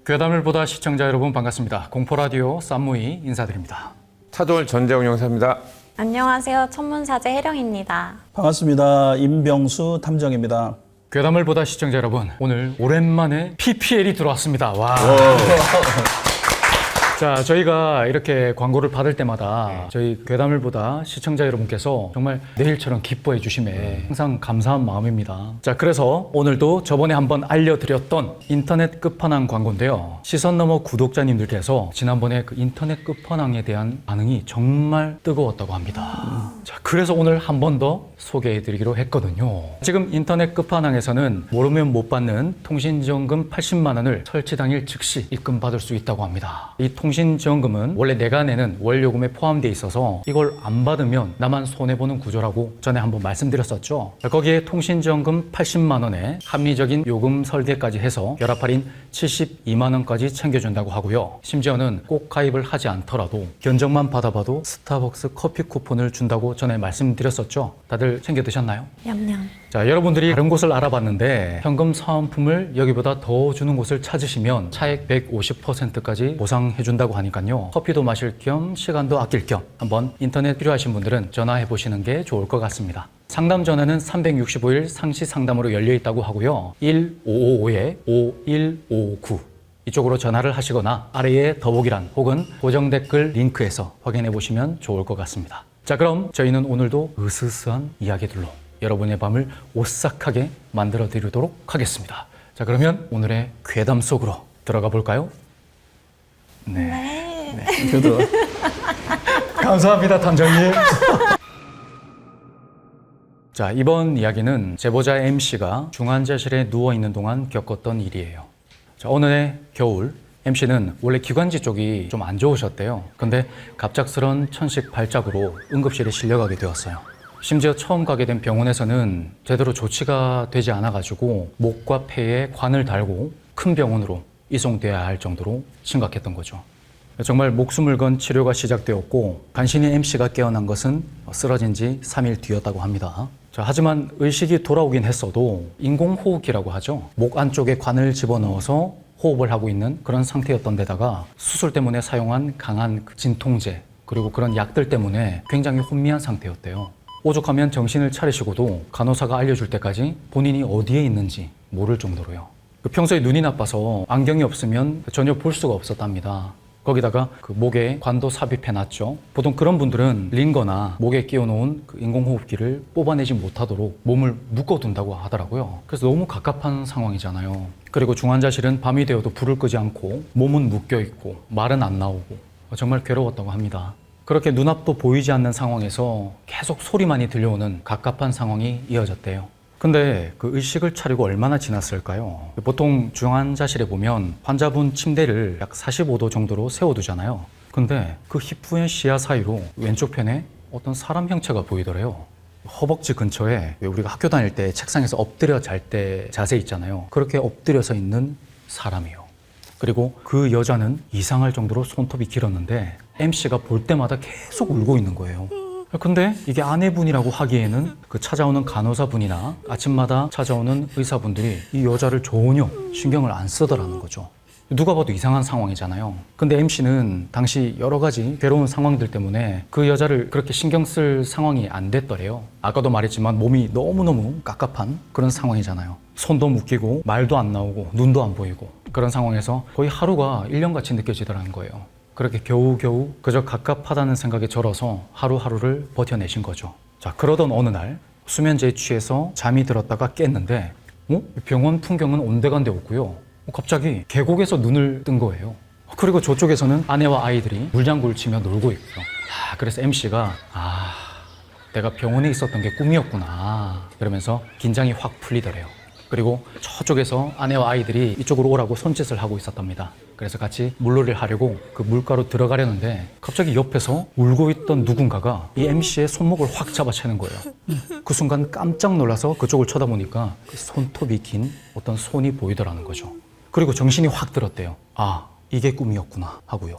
괴담을 보다 시청자 여러분 반갑습니다. 공포라디오 쌈무이 인사드립니다. 차돌 전재웅 형사입니다. 안녕하세요. 천문사제 혜령입니다. 반갑습니다. 임병수 탐정입니다. 괴담을 보다 시청자 여러분, 오늘 오랜만에 PPL이 들어왔습니다. 와. 자, 저희가 이렇게 광고를 받을 때마다 저희 괴담을 보다 시청자 여러분께서 정말 내일처럼 기뻐해 주심에 항상 감사한 마음입니다. 자, 그래서 오늘도 저번에 한번 알려드렸던 인터넷 끝판왕 광고인데요. 시선 너머 구독자님들께서 지난번에 그 인터넷 끝판왕에 대한 반응이 정말 뜨거웠다고 합니다. 자, 그래서 오늘 한 번 더 소개해드리기로 했거든요. 지금 인터넷 끝판왕에서는 모르면 못 받는 통신지원금 80만 원을 설치 당일 즉시 입금받을 수 있다고 합니다. 이 통신지원금은 원래 내가 내는 월요금에 포함되어 있어서 이걸 안 받으면 나만 손해보는 구조라고 전에 한번 말씀드렸었죠. 거기에 통신지원금 80만 원에 합리적인 요금 설계까지 해서 결합 할인 72만 원까지 챙겨준다고 하고요. 심지어는 꼭 가입을 하지 않더라도 견적만 받아봐도 스타벅스 커피 쿠폰을 준다고 전에 말씀드렸었죠. 다들 챙겨 드셨나요? 냠냠. 자, 여러분들이 다른 곳을 알아봤는데 현금 사은품을 여기보다 더 주는 곳을 찾으시면 차액 150%까지 보상해준다고 하니까요. 커피도 마실 겸 시간도 아낄 겸 한번 인터넷 필요하신 분들은 전화해 보시는 게 좋을 것 같습니다. 상담 전화는 365일 상시 상담으로 열려 있다고 하고요. 1555-5159 이쪽으로 전화를 하시거나 아래에 더보기란 혹은 고정 댓글 링크에서 확인해 보시면 좋을 것 같습니다. 자, 그럼 저희는 오늘도 으스스한 이야기들로 여러분의 밤을 오싹하게 만들어 드리도록 하겠습니다. 자, 그러면 오늘의 괴담 속으로 들어가 볼까요? 네. 그래도 감사합니다, 탐정님. 자, 이번 이야기는 제보자 MC가 중환자실에 누워있는 동안 겪었던 일이에요. 자, 어느 해 겨울 MC는 원래 기관지 쪽이 좀 안 좋으셨대요. 근데 갑작스런 천식 발작으로 응급실에 실려가게 되었어요. 심지어 처음 가게 된 병원에서는 제대로 조치가 되지 않아가지고 목과 폐에 관을 달고 큰 병원으로 이송돼야 할 정도로 심각했던 거죠. 정말 목숨을 건 치료가 시작되었고 간신히 MC가 깨어난 것은 쓰러진 지 3일 뒤였다고 합니다. 자, 하지만 의식이 돌아오긴 했어도 인공호흡기라고 하죠. 목 안쪽에 관을 집어넣어서 호흡을 하고 있는 그런 상태였던 데다가 수술 때문에 사용한 강한 진통제 그리고 그런 약들 때문에 굉장히 혼미한 상태였대요. 오죽하면 정신을 차리시고도 간호사가 알려줄 때까지 본인이 어디에 있는지 모를 정도로요. 평소에 눈이 나빠서 안경이 없으면 전혀 볼 수가 없었답니다. 거기다가 그 목에 관도 삽입해놨죠. 보통 그런 분들은 링거나 목에 끼워놓은 그 인공호흡기를 뽑아내지 못하도록 몸을 묶어둔다고 하더라고요. 그래서 너무 갑갑한 상황이잖아요. 그리고 중환자실은 밤이 되어도 불을 끄지 않고 몸은 묶여있고 말은 안 나오고 정말 괴로웠다고 합니다. 그렇게 눈앞도 보이지 않는 상황에서 계속 소리만이 들려오는 갑갑한 상황이 이어졌대요. 근데 그 의식을 차리고 얼마나 지났을까요? 보통 중환자실에 보면 환자분 침대를 약 45도 정도로 세워두잖아요. 근데 그 힙부의 시야 사이로 왼쪽 편에 어떤 사람 형체가 보이더래요. 허벅지 근처에 왜 우리가 학교 다닐 때 책상에서 엎드려 잘 때 자세 있잖아요. 그렇게 엎드려서 있는 사람이에요. 그리고 그 여자는 이상할 정도로 손톱이 길었는데 MC가 볼 때마다 계속 울고 있는 거예요. 근데 이게 아내분이라고 하기에는 그 찾아오는 간호사분이나 아침마다 찾아오는 의사분들이 이 여자를 전혀 신경을 안 쓰더라는 거죠. 누가 봐도 이상한 상황이잖아요. 근데 MC는 당시 여러 가지 괴로운 상황들 때문에 그 여자를 그렇게 신경 쓸 상황이 안 됐더래요. 아까도 말했지만 몸이 너무너무 깝깝한 그런 상황이잖아요. 손도 묶이고 말도 안 나오고 눈도 안 보이고 그런 상황에서 거의 하루가 1년같이 느껴지더라는 거예요. 그렇게 겨우겨우 그저 갑갑하다는 생각에 절어서 하루하루를 버텨내신 거죠. 자, 그러던 어느 날 수면제에 취해서 잠이 들었다가 깼는데 병원 풍경은 온데간데 없고요. 갑자기 계곡에서 눈을 뜬 거예요. 그리고 저쪽에서는 아내와 아이들이 물장구를 치며 놀고 있고요. 그래서 MC가 내가 병원에 있었던 게 꿈이었구나 그러면서 긴장이 확 풀리더래요. 그리고 저쪽에서 아내와 아이들이 이쪽으로 오라고 손짓을 하고 있었답니다. 그래서 같이 물놀이를 하려고 그 물가로 들어가려는데 갑자기 옆에서 울고 있던 누군가가 이 MC의 손목을 확 잡아채는 거예요. 그 순간 깜짝 놀라서 그쪽을 쳐다보니까 그 손톱이 긴 어떤 손이 보이더라는 거죠. 그리고 정신이 확 들었대요. 이게 꿈이었구나 하고요.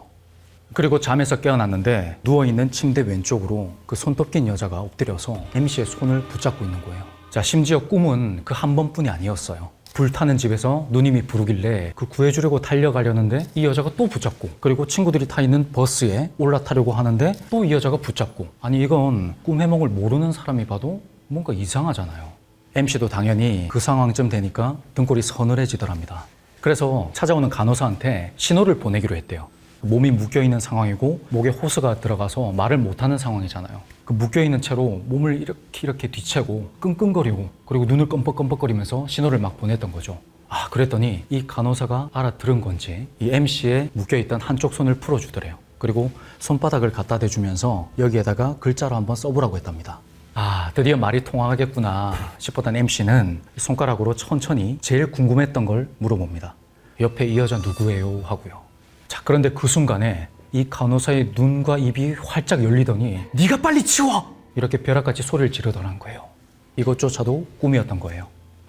그리고 잠에서 깨어났는데 누워있는 침대 왼쪽으로 그 손톱 긴 여자가 엎드려서 MC의 손을 붙잡고 있는 거예요. 자, 심지어 꿈은 그 한 번뿐이 아니었어요. 불타는 집에서 누님이 부르길래 그 구해주려고 달려가려는데 이 여자가 또 붙잡고, 그리고 친구들이 타 있는 버스에 올라타려고 하는데 또 이 여자가 붙잡고. 아니 이건 꿈 해몽을 모르는 사람이 봐도 뭔가 이상하잖아요. MC도 당연히 그 상황쯤 되니까 등골이 서늘해지더랍니다. 그래서 찾아오는 간호사한테 신호를 보내기로 했대요. 몸이 묶여있는 상황이고 목에 호스가 들어가서 말을 못하는 상황이잖아요. 그 묶여있는 채로 몸을 이렇게 뒤채고 끙끙거리고 그리고 눈을 껌뻑껌뻑거리면서 신호를 막 보냈던 거죠. 아, 그랬더니 이 간호사가 알아들은 건지 이 MC의 묶여있던 한쪽 손을 풀어주더래요. 그리고 손바닥을 갖다 대주면서 여기에다가 글자로 한번 써보라고 했답니다. 아, 드디어 말이 통하겠구나 싶었던 MC는 손가락으로 천천히 제일 궁금했던 걸 물어봅니다. 옆에 이 여자 누구예요? 하고요. 자, 그런데 그 순간에 이 간호사의 눈과 입이 활짝 열리더니 네가 빨리 치워! 이렇게 벼락같이 소리를 지르더란 거예요. 이것조차도 꿈이었던 거예요.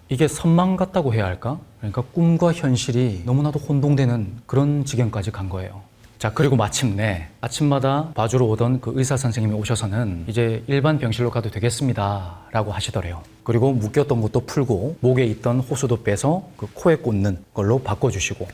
이게 선망 같다고 해야 할까? 그러니까 꿈과 현실이 너무나도 혼동되는 그런 지경까지 간 거예요. 자, 그리고 마침내 아침마다 봐주러 오던 그 의사 선생님이 오셔서는 이제 일반 병실로 가도 되겠습니다 라고 하시더래요. 그리고 묶였던 것도 풀고 목에 있던 호수도 빼서 그 코에 꽂는 걸로 바꿔주시고,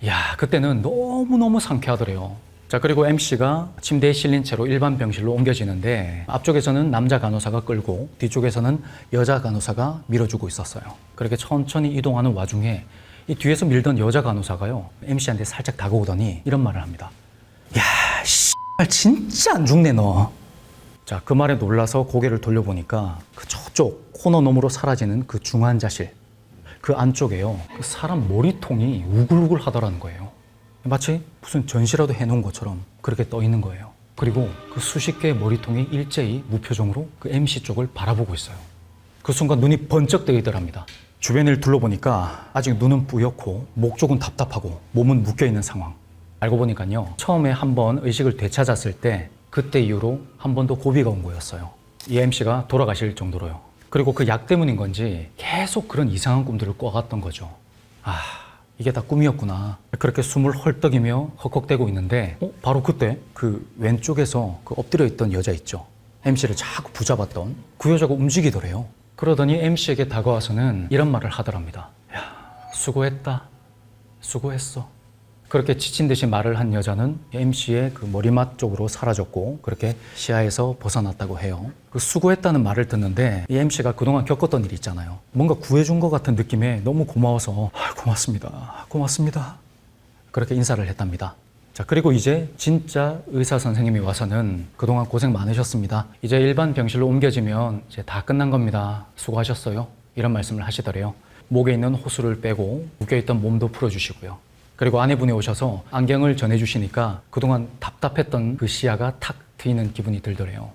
야, 그때는 너무너무 상쾌하더래요. 자, 그리고 MC가 침대에 실린 채로 일반 병실로 옮겨지는데 앞쪽에서는 남자 간호사가 끌고 뒤쪽에서는 여자 간호사가 밀어주고 있었어요. 그렇게 천천히 이동하는 와중에 이 뒤에서 밀던 여자 간호사가요, MC한테 살짝 다가오더니 이런 말을 합니다. 야, 씨발 진짜 안 죽네 너. 자, 그 말에 놀라서 고개를 돌려보니까 그 저쪽 코너 너머로 사라지는 그 중환자실, 그 안쪽에요, 그 사람 머리통이 우글우글 하더라는 거예요. 마치 무슨 전시라도 해놓은 것처럼 그렇게 떠 있는 거예요. 그리고 그 수십 개의 머리통이 일제히 무표정으로 그 MC 쪽을 바라보고 있어요. 그 순간 눈이 번쩍 뜨이더랍니다. 주변을 둘러보니까 아직 눈은 뿌옇고 목 쪽은 답답하고 몸은 묶여있는 상황. 알고 보니까요, 처음에 한번 의식을 되찾았을 때 그때 이후로 한 번도 고비가 온 거였어요. 이 MC가 돌아가실 정도로요. 그리고 그 약 때문인 건지 계속 그런 이상한 꿈들을 꿔갔던 거죠. 아, 이게 다 꿈이었구나. 그렇게 숨을 헐떡이며 헉헉대고 있는데 바로 그때 그 왼쪽에서 그 엎드려 있던 여자 있죠. MC를 자꾸 붙잡았던 그 여자가 움직이더래요. 그러더니 MC에게 다가와서는 이런 말을 하더랍니다. 야, 수고했다. 수고했어. 그렇게 지친 듯이 말을 한 여자는 MC의 그 머리맡 쪽으로 사라졌고 그렇게 시야에서 벗어났다고 해요. 그 수고했다는 말을 듣는데 이 MC가 그동안 겪었던 일이 있잖아요. 뭔가 구해준 것 같은 느낌에 너무 고마워서 고맙습니다. 고맙습니다. 그렇게 인사를 했답니다. 자, 그리고 이제 진짜 의사 선생님이 와서는 그동안 고생 많으셨습니다. 이제 일반 병실로 옮겨지면 이제 다 끝난 겁니다. 수고하셨어요. 이런 말씀을 하시더래요. 목에 있는 호수를 빼고 묶여있던 몸도 풀어주시고요. 그리고 아내분이 오셔서 안경을 전해주시니까 그동안 답답했던 그 시야가 탁 트이는 기분이 들더래요.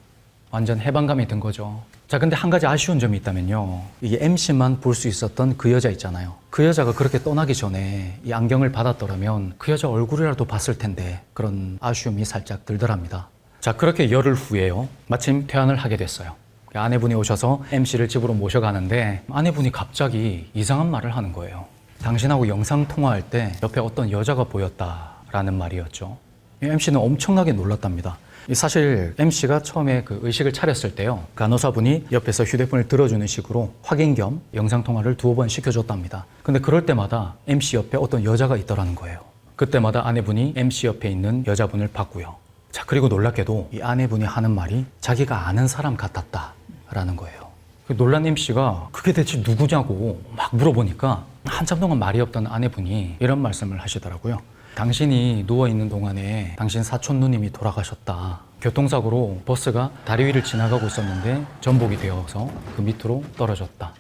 완전 해방감이 든 거죠. 자, 근데 한 가지 아쉬운 점이 있다면요, 이게 MC만 볼 수 있었던 그 여자 있잖아요. 그 여자가 그렇게 떠나기 전에 이 안경을 받았더라면 그 여자 얼굴이라도 봤을 텐데, 그런 아쉬움이 살짝 들더랍니다. 자, 그렇게 열흘 후에요, 마침 퇴원을 하게 됐어요. 아내분이 오셔서 MC를 집으로 모셔가는데 아내분이 갑자기 이상한 말을 하는 거예요. 당신하고 영상 통화할 때 옆에 어떤 여자가 보였다라는 말이었죠. MC는 엄청나게 놀랐답니다. 사실 MC가 처음에 그 의식을 차렸을 때요, 간호사분이 옆에서 휴대폰을 들어주는 식으로 확인 겸 영상 통화를 2번 시켜줬답니다. 근데 그럴 때마다 MC 옆에 어떤 여자가 있더라는 거예요. 그때마다 아내분이 MC 옆에 있는 여자분을 봤고요. 자, 그리고 놀랍게도 이 아내분이 하는 말이 자기가 아는 사람 같았다라는 거예요. 놀란 MC가 그게 대체 누구냐고 막 물어보니까 한참 동안 말이 없던 아내분이 이런 말씀을 하시더라고요. 당신이 누워있는 동안에 당신 사촌 누님이 돌아가셨다. 교통사고로 버스가 다리 위를 지나가고 있었는데 전복이 되어서 그 밑으로 떨어졌다.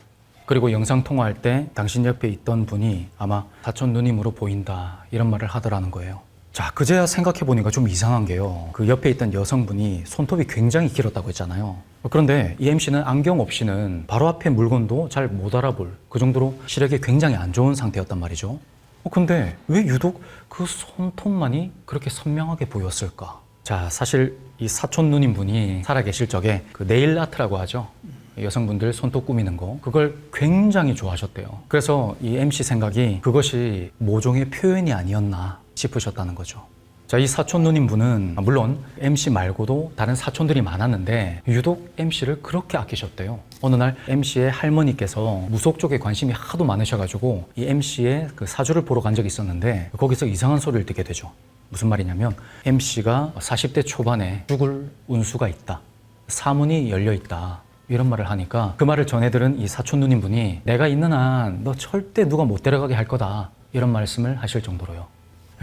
그리고 영상통화할 때 당신 옆에 있던 분이 아마 사촌 누님으로 보인다. 이런 말을 하더라는 거예요. 자, 그제야 생각해보니까 좀 이상한 게요, 그 옆에 있던 여성분이 손톱이 굉장히 길었다고 했잖아요. 그런데 이 MC는 안경 없이는 바로 앞에 물건도 잘 못 알아볼 그 정도로 시력이 굉장히 안 좋은 상태였단 말이죠. 근데 왜 유독 그 손톱만이 그렇게 선명하게 보였을까? 자, 사실 이 사촌 누님 분이 살아계실 적에 그 네일 아트라고 하죠. 여성분들 손톱 꾸미는 거, 그걸 굉장히 좋아하셨대요. 그래서 이 MC 생각이 그것이 모종의 표현이 아니었나 싶으셨다는 거죠. 자, 이 사촌 누님분은 물론 MC 말고도 다른 사촌들이 많았는데 유독 MC를 그렇게 아끼셨대요. 어느 날 MC의 할머니께서 무속 쪽에 관심이 하도 많으셔가지고 이 MC의 그 사주를 보러 간 적이 있었는데 거기서 이상한 소리를 듣게 되죠. 무슨 말이냐면 MC가 40대 초반에 죽을 운수가 있다. 사문이 열려 있다. 이런 말을 하니까 그 말을 전해들은 이 사촌 누님분이 내가 있는 한 너 절대 누가 못 데려가게 할 거다. 이런 말씀을 하실 정도로요.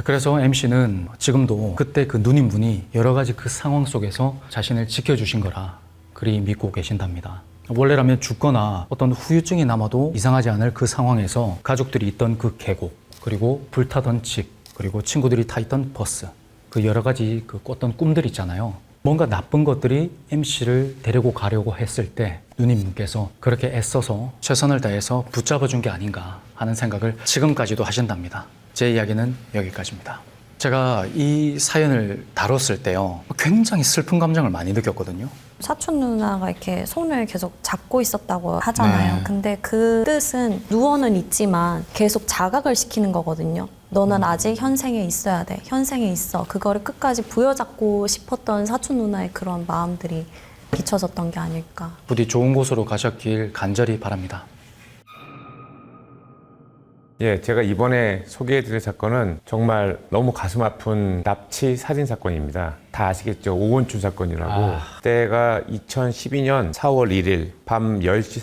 그래서 MC는 지금도 그때 그 누님분이 여러 가지 그 상황 속에서 자신을 지켜주신 거라 그리 믿고 계신답니다. 원래라면 죽거나 어떤 후유증이 남아도 이상하지 않을 그 상황에서 가족들이 있던 그 계곡, 그리고 불타던 집, 그리고 친구들이 타 있던 버스, 그 여러 가지 그 꿨던 꿈들 있잖아요. 뭔가 나쁜 것들이 MC를 데리고 가려고 했을 때 누님께서 그렇게 애써서 최선을 다해서 붙잡아준 게 아닌가 하는 생각을 지금까지도 하신답니다. 제 이야기는 여기까지입니다. 제가 이 사연을 다뤘을 때요, 굉장히 슬픈 감정을 많이 느꼈거든요. 사촌 누나가 이렇게 손을 계속 잡고 있었다고 하잖아요. 네. 근데 그 뜻은 누워는 있지만 계속 자각을 시키는 거거든요. 너는 아직 현생에 있어야 돼. 현생에 있어. 그거를 끝까지 부여잡고 싶었던 사촌 누나의 그런 마음들이 비춰졌던 게 아닐까. 부디 좋은 곳으로 가셨길 간절히 바랍니다. 예, 제가 이번에 소개해드릴 사건은 정말 너무 가슴 아픈 납치 살인 사건입니다. 다 아시겠죠? 오원춘 사건이라고. 때가 2012년 4월 1일 밤 10시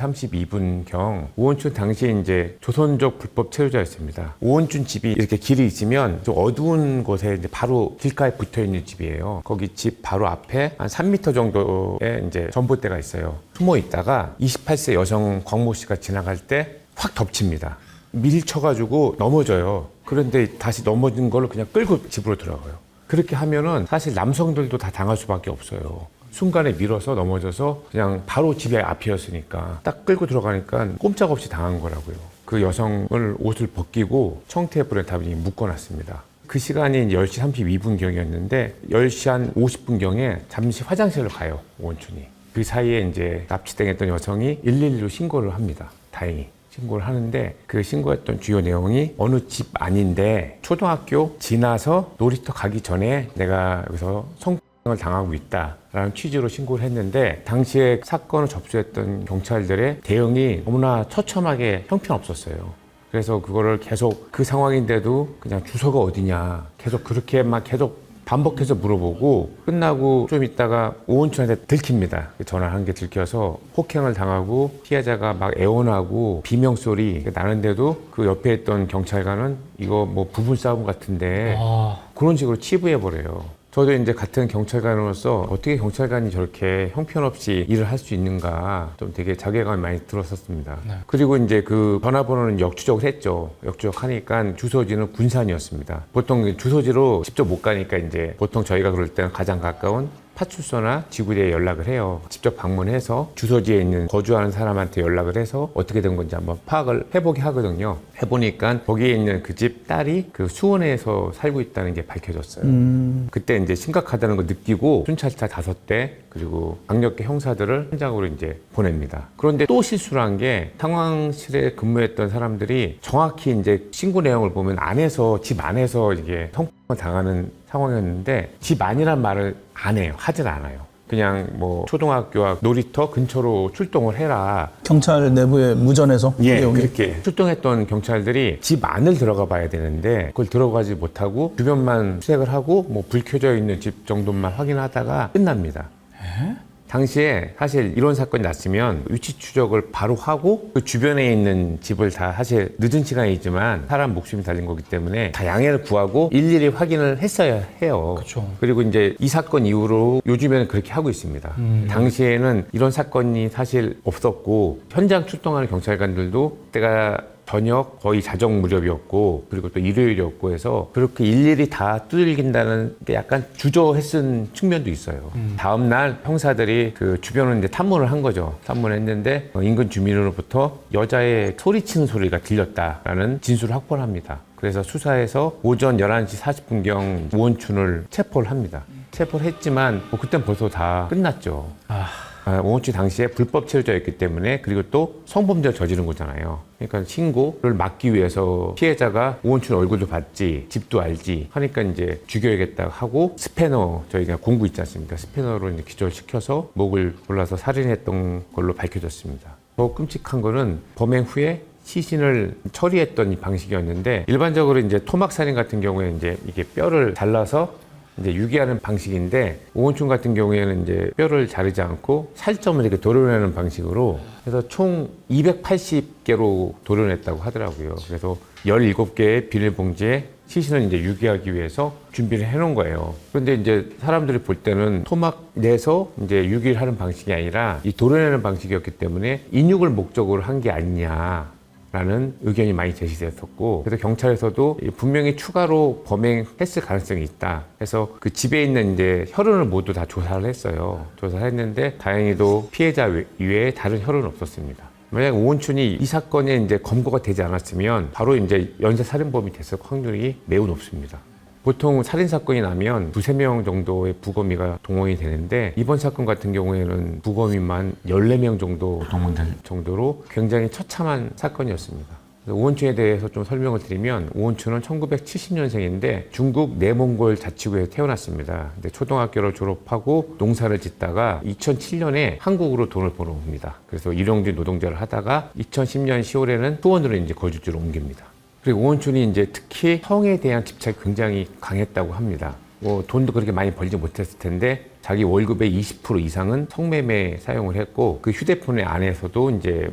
32분경 오원춘 당시에 이제 조선족 불법 체류자였습니다. 오원춘 집이 이렇게 길이 있으면 좀 어두운 곳에 이제 바로 길가에 붙어 있는 집이에요. 거기 집 바로 앞에 한 3m 정도의 이제 전봇대가 있어요. 숨어 있다가 28세 여성 광모 씨가 지나갈 때 확 덮칩니다. 밀쳐가지고 넘어져요. 그런데 다시 넘어진 걸로 그냥 끌고 집으로 들어가요. 그렇게 하면은 사실 남성들도 다 당할 수밖에 없어요. 순간에 밀어서 넘어져서 그냥 바로 집에 앞이었으니까 딱 끌고 들어가니까 꼼짝없이 당한 거라고요. 그 여성을 옷을 벗기고 청테이프를 다 묶어놨습니다. 그 시간이 10시 32분경이었는데 10시 한 50분경에 잠시 화장실을 가요, 오원춘이. 그 사이에 이제 납치당했던 여성이 112로 신고를 합니다. 다행히. 신고를 하는데 그 신고했던 주요 내용이 어느 집 아닌데 초등학교 지나서 놀이터 가기 전에 내가 여기서 성폭행을 당하고 있다라는 취지로 신고를 했는데 당시에 사건을 접수했던 경찰들의 대응이 너무나 처참하게 형편없었어요. 그래서 그거를 계속 그 상황인데도 그냥 주소가 어디냐 계속 그렇게만 계속 반복해서 물어보고 끝나고 좀 있다가 오원춘한테 들킵니다. 전화한 게 들켜서 폭행을 당하고 피해자가 막 애원하고 비명소리 나는데도 그 옆에 있던 경찰관은 이거 뭐 부부싸움 같은데 그런 식으로 치부해버려요. 저도 이제 같은 경찰관으로서 어떻게 경찰관이 저렇게 형편없이 일을 할 수 있는가 좀 되게 자괴감이 많이 들었었습니다. 네. 그리고 이제 그 전화번호는 역추적을 했죠. 역추적하니까 주소지는 군산이었습니다. 보통 주소지로 직접 못 가니까 이제 보통 저희가 그럴 때는 가장 가까운 파출소나 지구대에 연락을 해요. 직접 방문해서 주소지에 있는 거주하는 사람한테 연락을 해서 어떻게 된 건지 한번 파악을 해보게 하거든요. 해보니까 거기에 있는 그 집 딸이 그 수원에서 살고 있다는 게 밝혀졌어요. 그때 이제 심각하다는 걸 느끼고 순찰차 5대 그리고 강력계 형사들을 현장으로 이제 보냅니다. 그런데 또 실수를 한 게 상황실에 근무했던 사람들이 정확히 이제 신고 내용을 보면 안에서 집 안에서 이게 성폭행을 당하는 상황이었는데 집 안이란 말을 안 해요. 하질 않아요. 그냥 뭐 초등학교와 놀이터 근처로 출동을 해라. 경찰 내부에 무전해서 예, 내용이. 그렇게 출동했던 경찰들이 집 안을 들어가 봐야 되는데 그걸 들어가지 못하고 주변만 수색을 하고 뭐 불 켜져 있는 집 정도만 확인하다가 끝납니다. 당시에 사실 이런 사건이 났으면 위치 추적을 바로 하고 그 주변에 있는 집을 다 사실 늦은 시간이지만 사람 목숨이 달린 거기 때문에 다 양해를 구하고 일일이 확인을 했어야 해요. 그쵸. 그리고 이제 이 사건 이후로 요즘에는 그렇게 하고 있습니다. 당시에는 이런 사건이 사실 없었고 현장 출동하는 경찰관들도 그때가 저녁 거의 자정 무렵이었고 그리고 또 일요일이었고 해서 그렇게 일일이 다 두들긴다는 게 약간 주저했은 측면도 있어요. 다음 날 형사들이 그 주변을 이제 탐문을 한 거죠. 탐문을 했는데 인근 주민으로부터 여자의 소리치는 소리가 들렸다라는 진술을 확보를 합니다. 그래서 수사해서 오전 11시 40분경 오원춘을 체포를 합니다. 체포를 했지만 뭐 그땐 벌써 다 끝났죠. 오원춘 당시에 불법 체류자였기 때문에 그리고 또 성범죄를 저지른 거잖아요. 그러니까 신고를 막기 위해서 피해자가 오원춘 얼굴도 봤지, 집도 알지 하니까 이제 죽여야겠다 하고 스패너 저희가 공구 있지 않습니까? 스패너로 이제 기절시켜서 목을 골라서 살인했던 걸로 밝혀졌습니다. 더 끔찍한 거는 범행 후에 시신을 처리했던 이 방식이었는데 일반적으로 이제 토막 살인 같은 경우에 이제 이게 뼈를 잘라서 이제 유기하는 방식인데 오원춘 같은 경우에는 이제 뼈를 자르지 않고 살점을 이렇게 도려내는 방식으로 해서 총 280개로 도려냈다고 하더라고요. 그래서 17개의 비닐봉지에 시신을 이제 유기하기 위해서 준비를 해놓은 거예요. 그런데 이제 사람들이 볼 때는 토막 내서 이제 유기를 하는 방식이 아니라 이 도려내는 방식이었기 때문에 인육을 목적으로 한 게 아니냐. 라는 의견이 많이 제시됐었고 그래서 경찰에서도 분명히 추가로 범행했을 가능성이 있다 해서 그 집에 있는 이제 혈흔을 모두 다 조사를 했어요. 조사를 했는데 다행히도 피해자 이외에 다른 혈흔은 없었습니다. 만약 오원춘이 이 사건에 이제 검거가 되지 않았으면 바로 이제 연쇄살인범이 됐을 확률이 매우 높습니다. 보통 살인사건이 나면 2~3명 정도의 부검의가 동원이 되는데 이번 사건 같은 경우에는 부검의만 14명 정도 동원될 정도로 굉장히 처참한 사건이었습니다. 오원춘에 대해서 좀 설명을 드리면 오원춘은 1970년생인데 중국 내몽골 자치구에서 태어났습니다. 근데 초등학교를 졸업하고 농사를 짓다가 2007년에 한국으로 돈을 벌어옵니다. 그래서 일용직 노동자를 하다가 2010년 10월에는 수원으로 이제 거주지로 옮깁니다. 그리고 오원춘이 이제 특히 성에 대한 집착이 굉장히 강했다고 합니다. 돈도 그렇게 많이 벌지 못했을 텐데 자기 월급의 20% 이상은 성매매에 사용을 했고 그 휴대폰의 안에서도 이제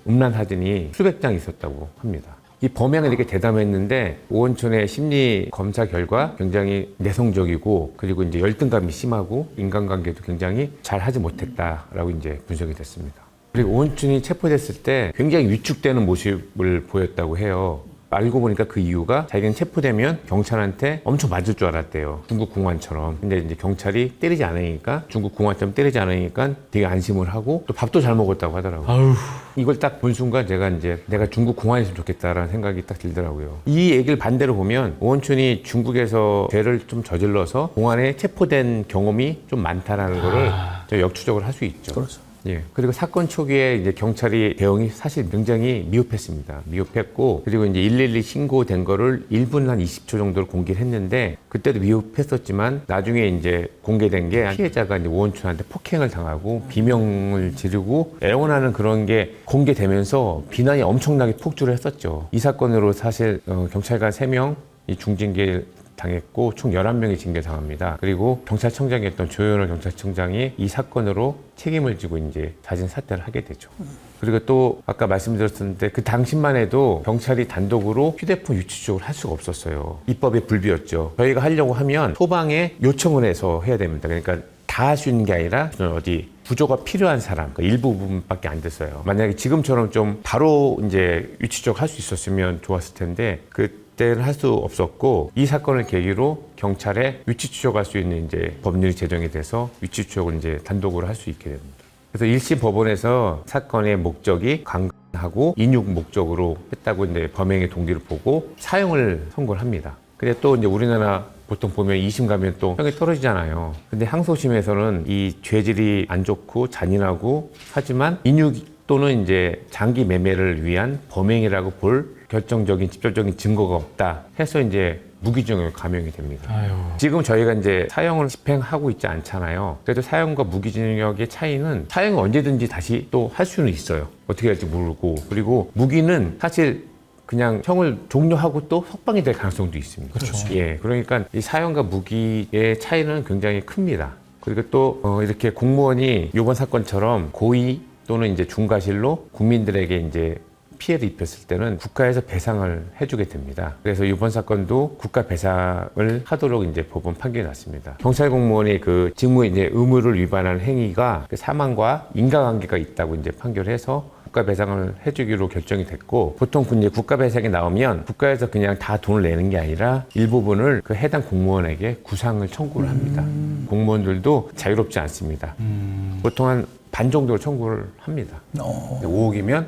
음란 사진이 수백 장 있었다고 합니다. 이 범행을 이렇게 대담했는데 오원춘의 심리 검사 결과 굉장히 내성적이고 그리고 이제 열등감이 심하고 인간관계도 굉장히 잘 하지 못했다라고 이제 분석이 됐습니다. 그리고 오원춘이 체포됐을 때 굉장히 위축되는 모습을 보였다고 해요. 알고 보니까 그 이유가 자기는 체포되면 경찰한테 엄청 맞을 줄 알았대요. 중국 공안처럼. 근데 이제 경찰이 때리지 않으니까 중국 공안처럼 때리지 않으니까 되게 안심을 하고 또 밥도 잘 먹었다고 하더라고요. 아유. 이걸 딱 본 순간 내가 중국 공안이었으면 좋겠다라는 생각이 딱 들더라고요. 이 얘기를 반대로 보면 오원춘이 중국에서 죄를 좀 저질러서 공안에 체포된 경험이 좀 많다라는 거를 역추적을 할 수 있죠. 그렇죠. 예. 그리고 사건 초기에 이제 경찰이 대응이 사실 굉장히 미흡했습니다. 미흡했고, 그리고 이제 112 신고된 거를 1분 한 20초 정도를 공개를 했는데, 그때도 미흡했었지만, 나중에 이제 공개된 게 피해자가 이제 오원춘한테 폭행을 당하고, 비명을 지르고, 애원하는 그런 게 공개되면서 비난이 엄청나게 폭주를 했었죠. 이 사건으로 사실, 경찰관 3명, 이 중징계 당했고 총 11명이 징계당합니다. 그리고 경찰청장이었던 조현호 경찰청장이 이 사건으로 책임을 지고 이제 자진 사퇴를 하게 되죠. 그리고 또 아까 말씀드렸었는데 그 당시만 해도 경찰이 단독으로 휴대폰 유치 추적을 할 수가 없었어요. 입법에 불비였죠. 저희가 하려고 하면 소방에 요청을 해서 해야 됩니다. 그러니까 다 할 수 있는 게 아니라 어디 구조가 필요한 사람, 그 일부 부분밖에 안 됐어요. 만약에 지금처럼 좀 바로 이제 유치 추적할 수 있었으면 좋았을 텐데 그때는 할 수 없었고 이 사건을 계기로 경찰에 위치 추적할 수 있는 이제 법률이 제정이 돼서 위치 추적을 이제 단독으로 할 수 있게 됩니다. 그래서 1심 법원에서 사건의 목적이 강간하고 인육 목적으로 했다고 이제 범행의 동기를 보고 사형을 선고를 합니다. 근데 또 이제 우리나라 보통 보면 2심 가면 또 형이 떨어지잖아요. 근데 항소심에서는 이 죄질이 안 좋고 잔인하고 하지만 인육 또는 이제 장기 매매를 위한 범행이라고 볼 결정적인 직접적인 증거가 없다 해서 이제 무기징역에 감형이 됩니다. 아유. 지금 저희가 이제 사형을 집행하고 있지 않잖아요. 그래도 사형과 무기징역의 차이는 사형은 언제든지 다시 또 할 수는 있어요. 어떻게 할지 모르고. 그리고 무기는 사실 그냥 형을 종료하고 또 석방이 될 가능성도 있습니다. 그렇죠. 예, 그러니까 이 사형과 무기의 차이는 굉장히 큽니다. 그리고 또 이렇게 공무원이 이번 사건처럼 고의 또는 이제 중과실로 국민들에게 이제 피해를 입혔을 때는 국가에서 배상을 해주게 됩니다. 그래서 이번 사건도 국가 배상을 하도록 이제 법원 판결이 났습니다. 경찰 공무원의 그 직무의 이제 의무를 위반하는 행위가 그 사망과 인과관계가 있다고 이제 판결해서 국가 배상을 해주기로 결정이 됐고 보통 이제 국가 배상이 나오면 국가에서 그냥 다 돈을 내는 게 아니라 일부분을 그 해당 공무원에게 구상을 청구를 합니다. 공무원들도 자유롭지 않습니다. 보통 한 반 정도를 청구를 합니다. 5억이면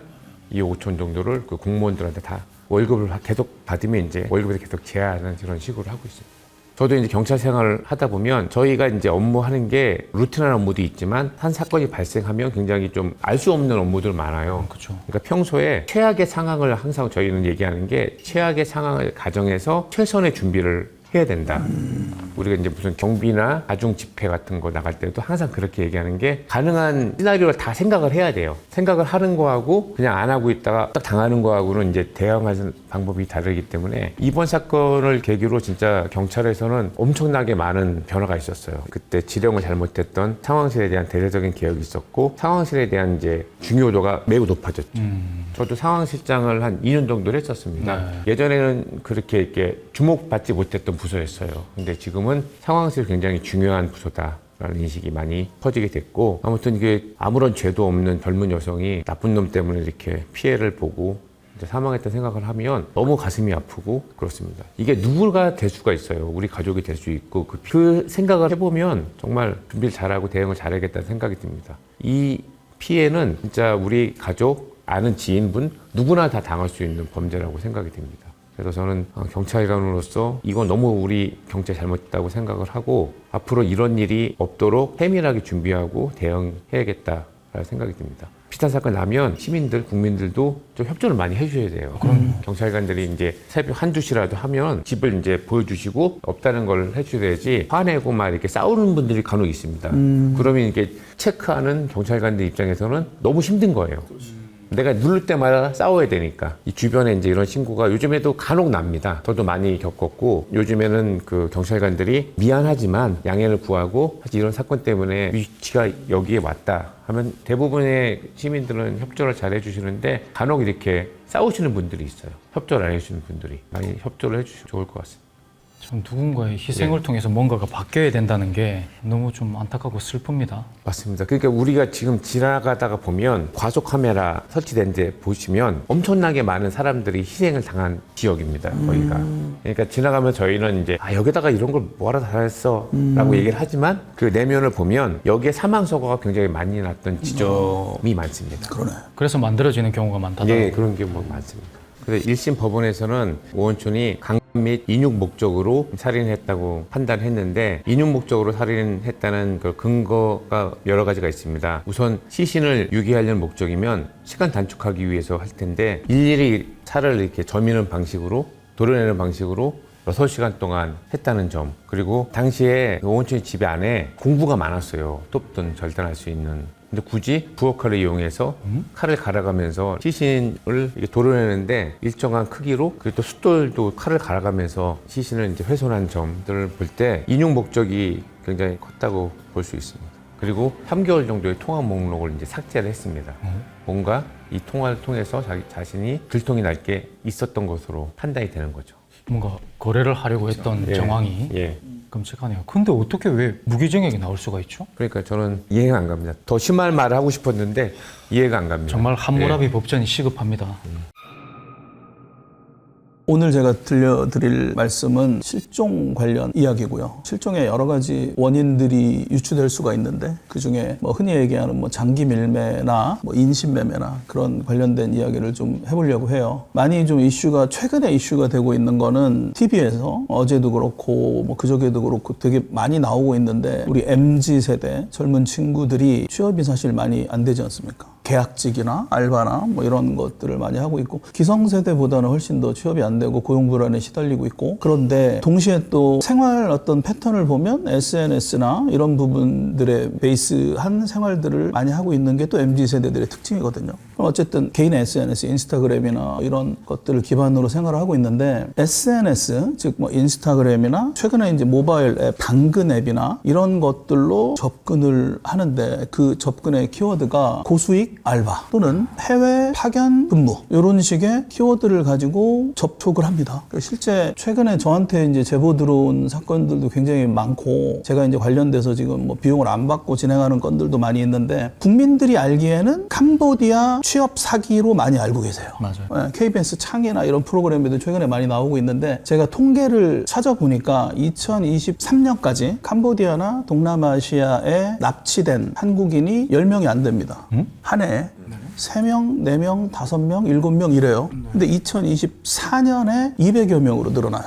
2억 5천 정도를 그 공무원들한테 다 월급을 계속 받으면 이제 월급에서 계속 제한하는 그런 식으로 하고 있습니다. 저도 이제 경찰 생활을 하다 보면 저희가 이제 업무하는 게 루틴한 업무도 있지만 한 사건이 발생하면 굉장히 좀 알 수 없는 업무들 많아요. 그렇죠. 그러니까 평소에 최악의 상황을 항상 저희는 얘기하는 게 최악의 상황을 가정해서 최선의 준비를 해야 된다. 우리가 이제 무슨 경비나 다중 집회 같은 거 나갈 때도 항상 그렇게 얘기하는 게 가능한 시나리오를 다 생각을 해야 돼요. 생각을 하는 거하고 그냥 안 하고 있다가 딱 당하는 거하고는 이제 대응하는 방법이 다르기 때문에 이번 사건을 계기로 진짜 경찰에서는 엄청나게 많은 변화가 있었어요. 그때 지령을 잘못했던 상황실에 대한 대대적인 개혁이 있었고 상황실에 대한 이제 중요도가 매우 높아졌죠. 저도 상황실장을 한 2년 정도를 했었습니다. 예전에는 그렇게 이렇게 주목받지 못했던 부서였어요. 근데 지금은 상황실 굉장히 중요한 부서다라는 인식이 많이 퍼지게 됐고 아무튼 이게 아무런 죄도 없는 젊은 여성이 나쁜 놈 때문에 이렇게 피해를 보고 이제 사망했다는 생각을 하면 너무 가슴이 아프고 그렇습니다. 이게 누구가 될 수가 있어요. 우리 가족이 될 수 있고 그 생각을 해보면 정말 준비를 잘하고 대응을 잘하겠다는 생각이 듭니다. 이 피해는 진짜 우리 가족, 아는 지인분 누구나 다 당할 수 있는 범죄라고 생각이 됩니다. 그래서 저는 경찰관으로서 이건 너무 우리 경찰 잘못했다고 생각을 하고 앞으로 이런 일이 없도록 세밀하게 준비하고 대응해야겠다라는 생각이 듭니다. 비슷한 사건 나면 시민들, 국민들도 좀 협조를 많이 해주셔야 돼요. 그럼 경찰관들이 이제 새벽 1~2시라도 하면 집을 이제 보여주시고 없다는 걸 해주셔야지 화내고 막 이렇게 싸우는 분들이 간혹 있습니다. 그러면 이게 체크하는 경찰관들 입장에서는 너무 힘든 거예요. 내가 누를 때마다 싸워야 되니까. 이 주변에 이제 이런 신고가 요즘에도 간혹 납니다. 저도 많이 겪었고, 요즘에는 그 경찰관들이 미안하지만 양해를 구하고, 사실 이런 사건 때문에 위치가 여기에 왔다 하면 대부분의 시민들은 협조를 잘 해주시는데, 간혹 이렇게 싸우시는 분들이 있어요. 협조를 안 해주시는 분들이. 많이 협조를 해주시면 좋을 것 같습니다. 참 누군가의 희생을 통해서 뭔가가 바뀌어야 된다는 게 너무 좀 안타깝고 슬픕니다. 맞습니다. 그러니까 우리가 지금 지나가다가 보면 과속 카메라 설치된 데 보시면 엄청나게 많은 사람들이 희생을 당한 지역입니다. 거기가. 그러니까 지나가면 저희는 이제 여기다가 이런 걸 뭐하러 달았어 라고 얘기를 하지만 그 내면을 보면 여기에 사망사고가 굉장히 많이 났던 지점이 많습니다. 그러네. 그래서 만들어지는 경우가 많다더라고요. 예, 그런 게 뭐 많습니다. 그래서 1심 법원에서는 오원춘이 강 및 인육 목적으로 살인했다고 판단했는데 인육 목적으로 살인했다는 그 근거가 여러 가지가 있습니다. 우선 시신을 유기하려는 목적이면 시간 단축하기 위해서 할 텐데 일일이 살을 이렇게 저미는 방식으로 도려내는 방식으로 6시간 동안 했다는 점. 그리고 당시에 오원춘이 집 안에 공구가 많았어요. 톱든 절단할 수 있는. 근데 굳이 부엌칼을 이용해서 칼을 갈아가면서 시신을 이렇게 도려내는데 일정한 크기로 그리고 또 숫돌도 칼을 갈아가면서 시신을 이제 훼손한 점들을 볼 때 인용 목적이 굉장히 컸다고 볼 수 있습니다. 그리고 3개월 정도의 통화 목록을 이제 삭제를 했습니다. 뭔가 이 통화를 통해서 자기 자신이 들통이 날 게 있었던 것으로 판단이 되는 거죠. 뭔가 거래를 하려고 했던 예. 정황이 예. 끔찍하네요. 근데 어떻게 왜 무기징역이 나올 수가 있죠? 그러니까 저는 이해가 안 갑니다. 더 심한 말을 하고 싶었는데 이해가 안 갑니다. 정말 함무라비 예. 법전이 시급합니다. 오늘 제가 들려드릴 말씀은 실종 관련 이야기고요. 실종의 여러 가지 원인들이 유추될 수가 있는데 그중에 뭐 흔히 얘기하는 뭐 장기 밀매나 뭐 인신매매나 그런 관련된 이야기를 좀 해보려고 해요. 많이 좀 최근에 이슈가 되고 있는 거는 TV에서 어제도 그렇고 뭐 그저께도 그렇고 되게 많이 나오고 있는데 우리 MZ 세대 젊은 친구들이 취업이 사실 많이 안 되지 않습니까? 계약직이나 알바나 뭐 이런 것들을 많이 하고 있고 기성세대보다는 훨씬 더 취업이 안 되고 고용불안에 시달리고 있고 그런데 동시에 또 생활 어떤 패턴을 보면 SNS나 이런 부분들의 베이스한 생활들을 많이 하고 있는 게 또 MZ세대들의 특징이거든요. 그럼 어쨌든 개인 SNS, 인스타그램이나 이런 것들을 기반으로 생활을 하고 있는데 SNS, 즉 뭐 인스타그램이나 최근에 이제 모바일 앱, 당근 앱이나 이런 것들로 접근을 하는데 그 접근의 키워드가 고수익 알바 또는 해외 파견 근무 이런 식의 키워드를 가지고 접촉을 합니다. 실제 최근에 저한테 이제 제보 들어온 사건들도 굉장히 많고 제가 이제 관련돼서 지금 뭐 비용을 안 받고 진행하는 건들도 많이 있는데 국민들이 알기에는 캄보디아 취업 사기로 많이 알고 계세요. 맞아요. KBS 창이나 이런 프로그램에도 최근에 많이 나오고 있는데 제가 통계를 찾아보니까 2023년까지 캄보디아나 동남아시아에 납치된 한국인이 10명이 안 됩니다. 한 해에 3명, 4명, 5명, 7명 이래요. 근데 2024년에 200여 명으로 늘어나요.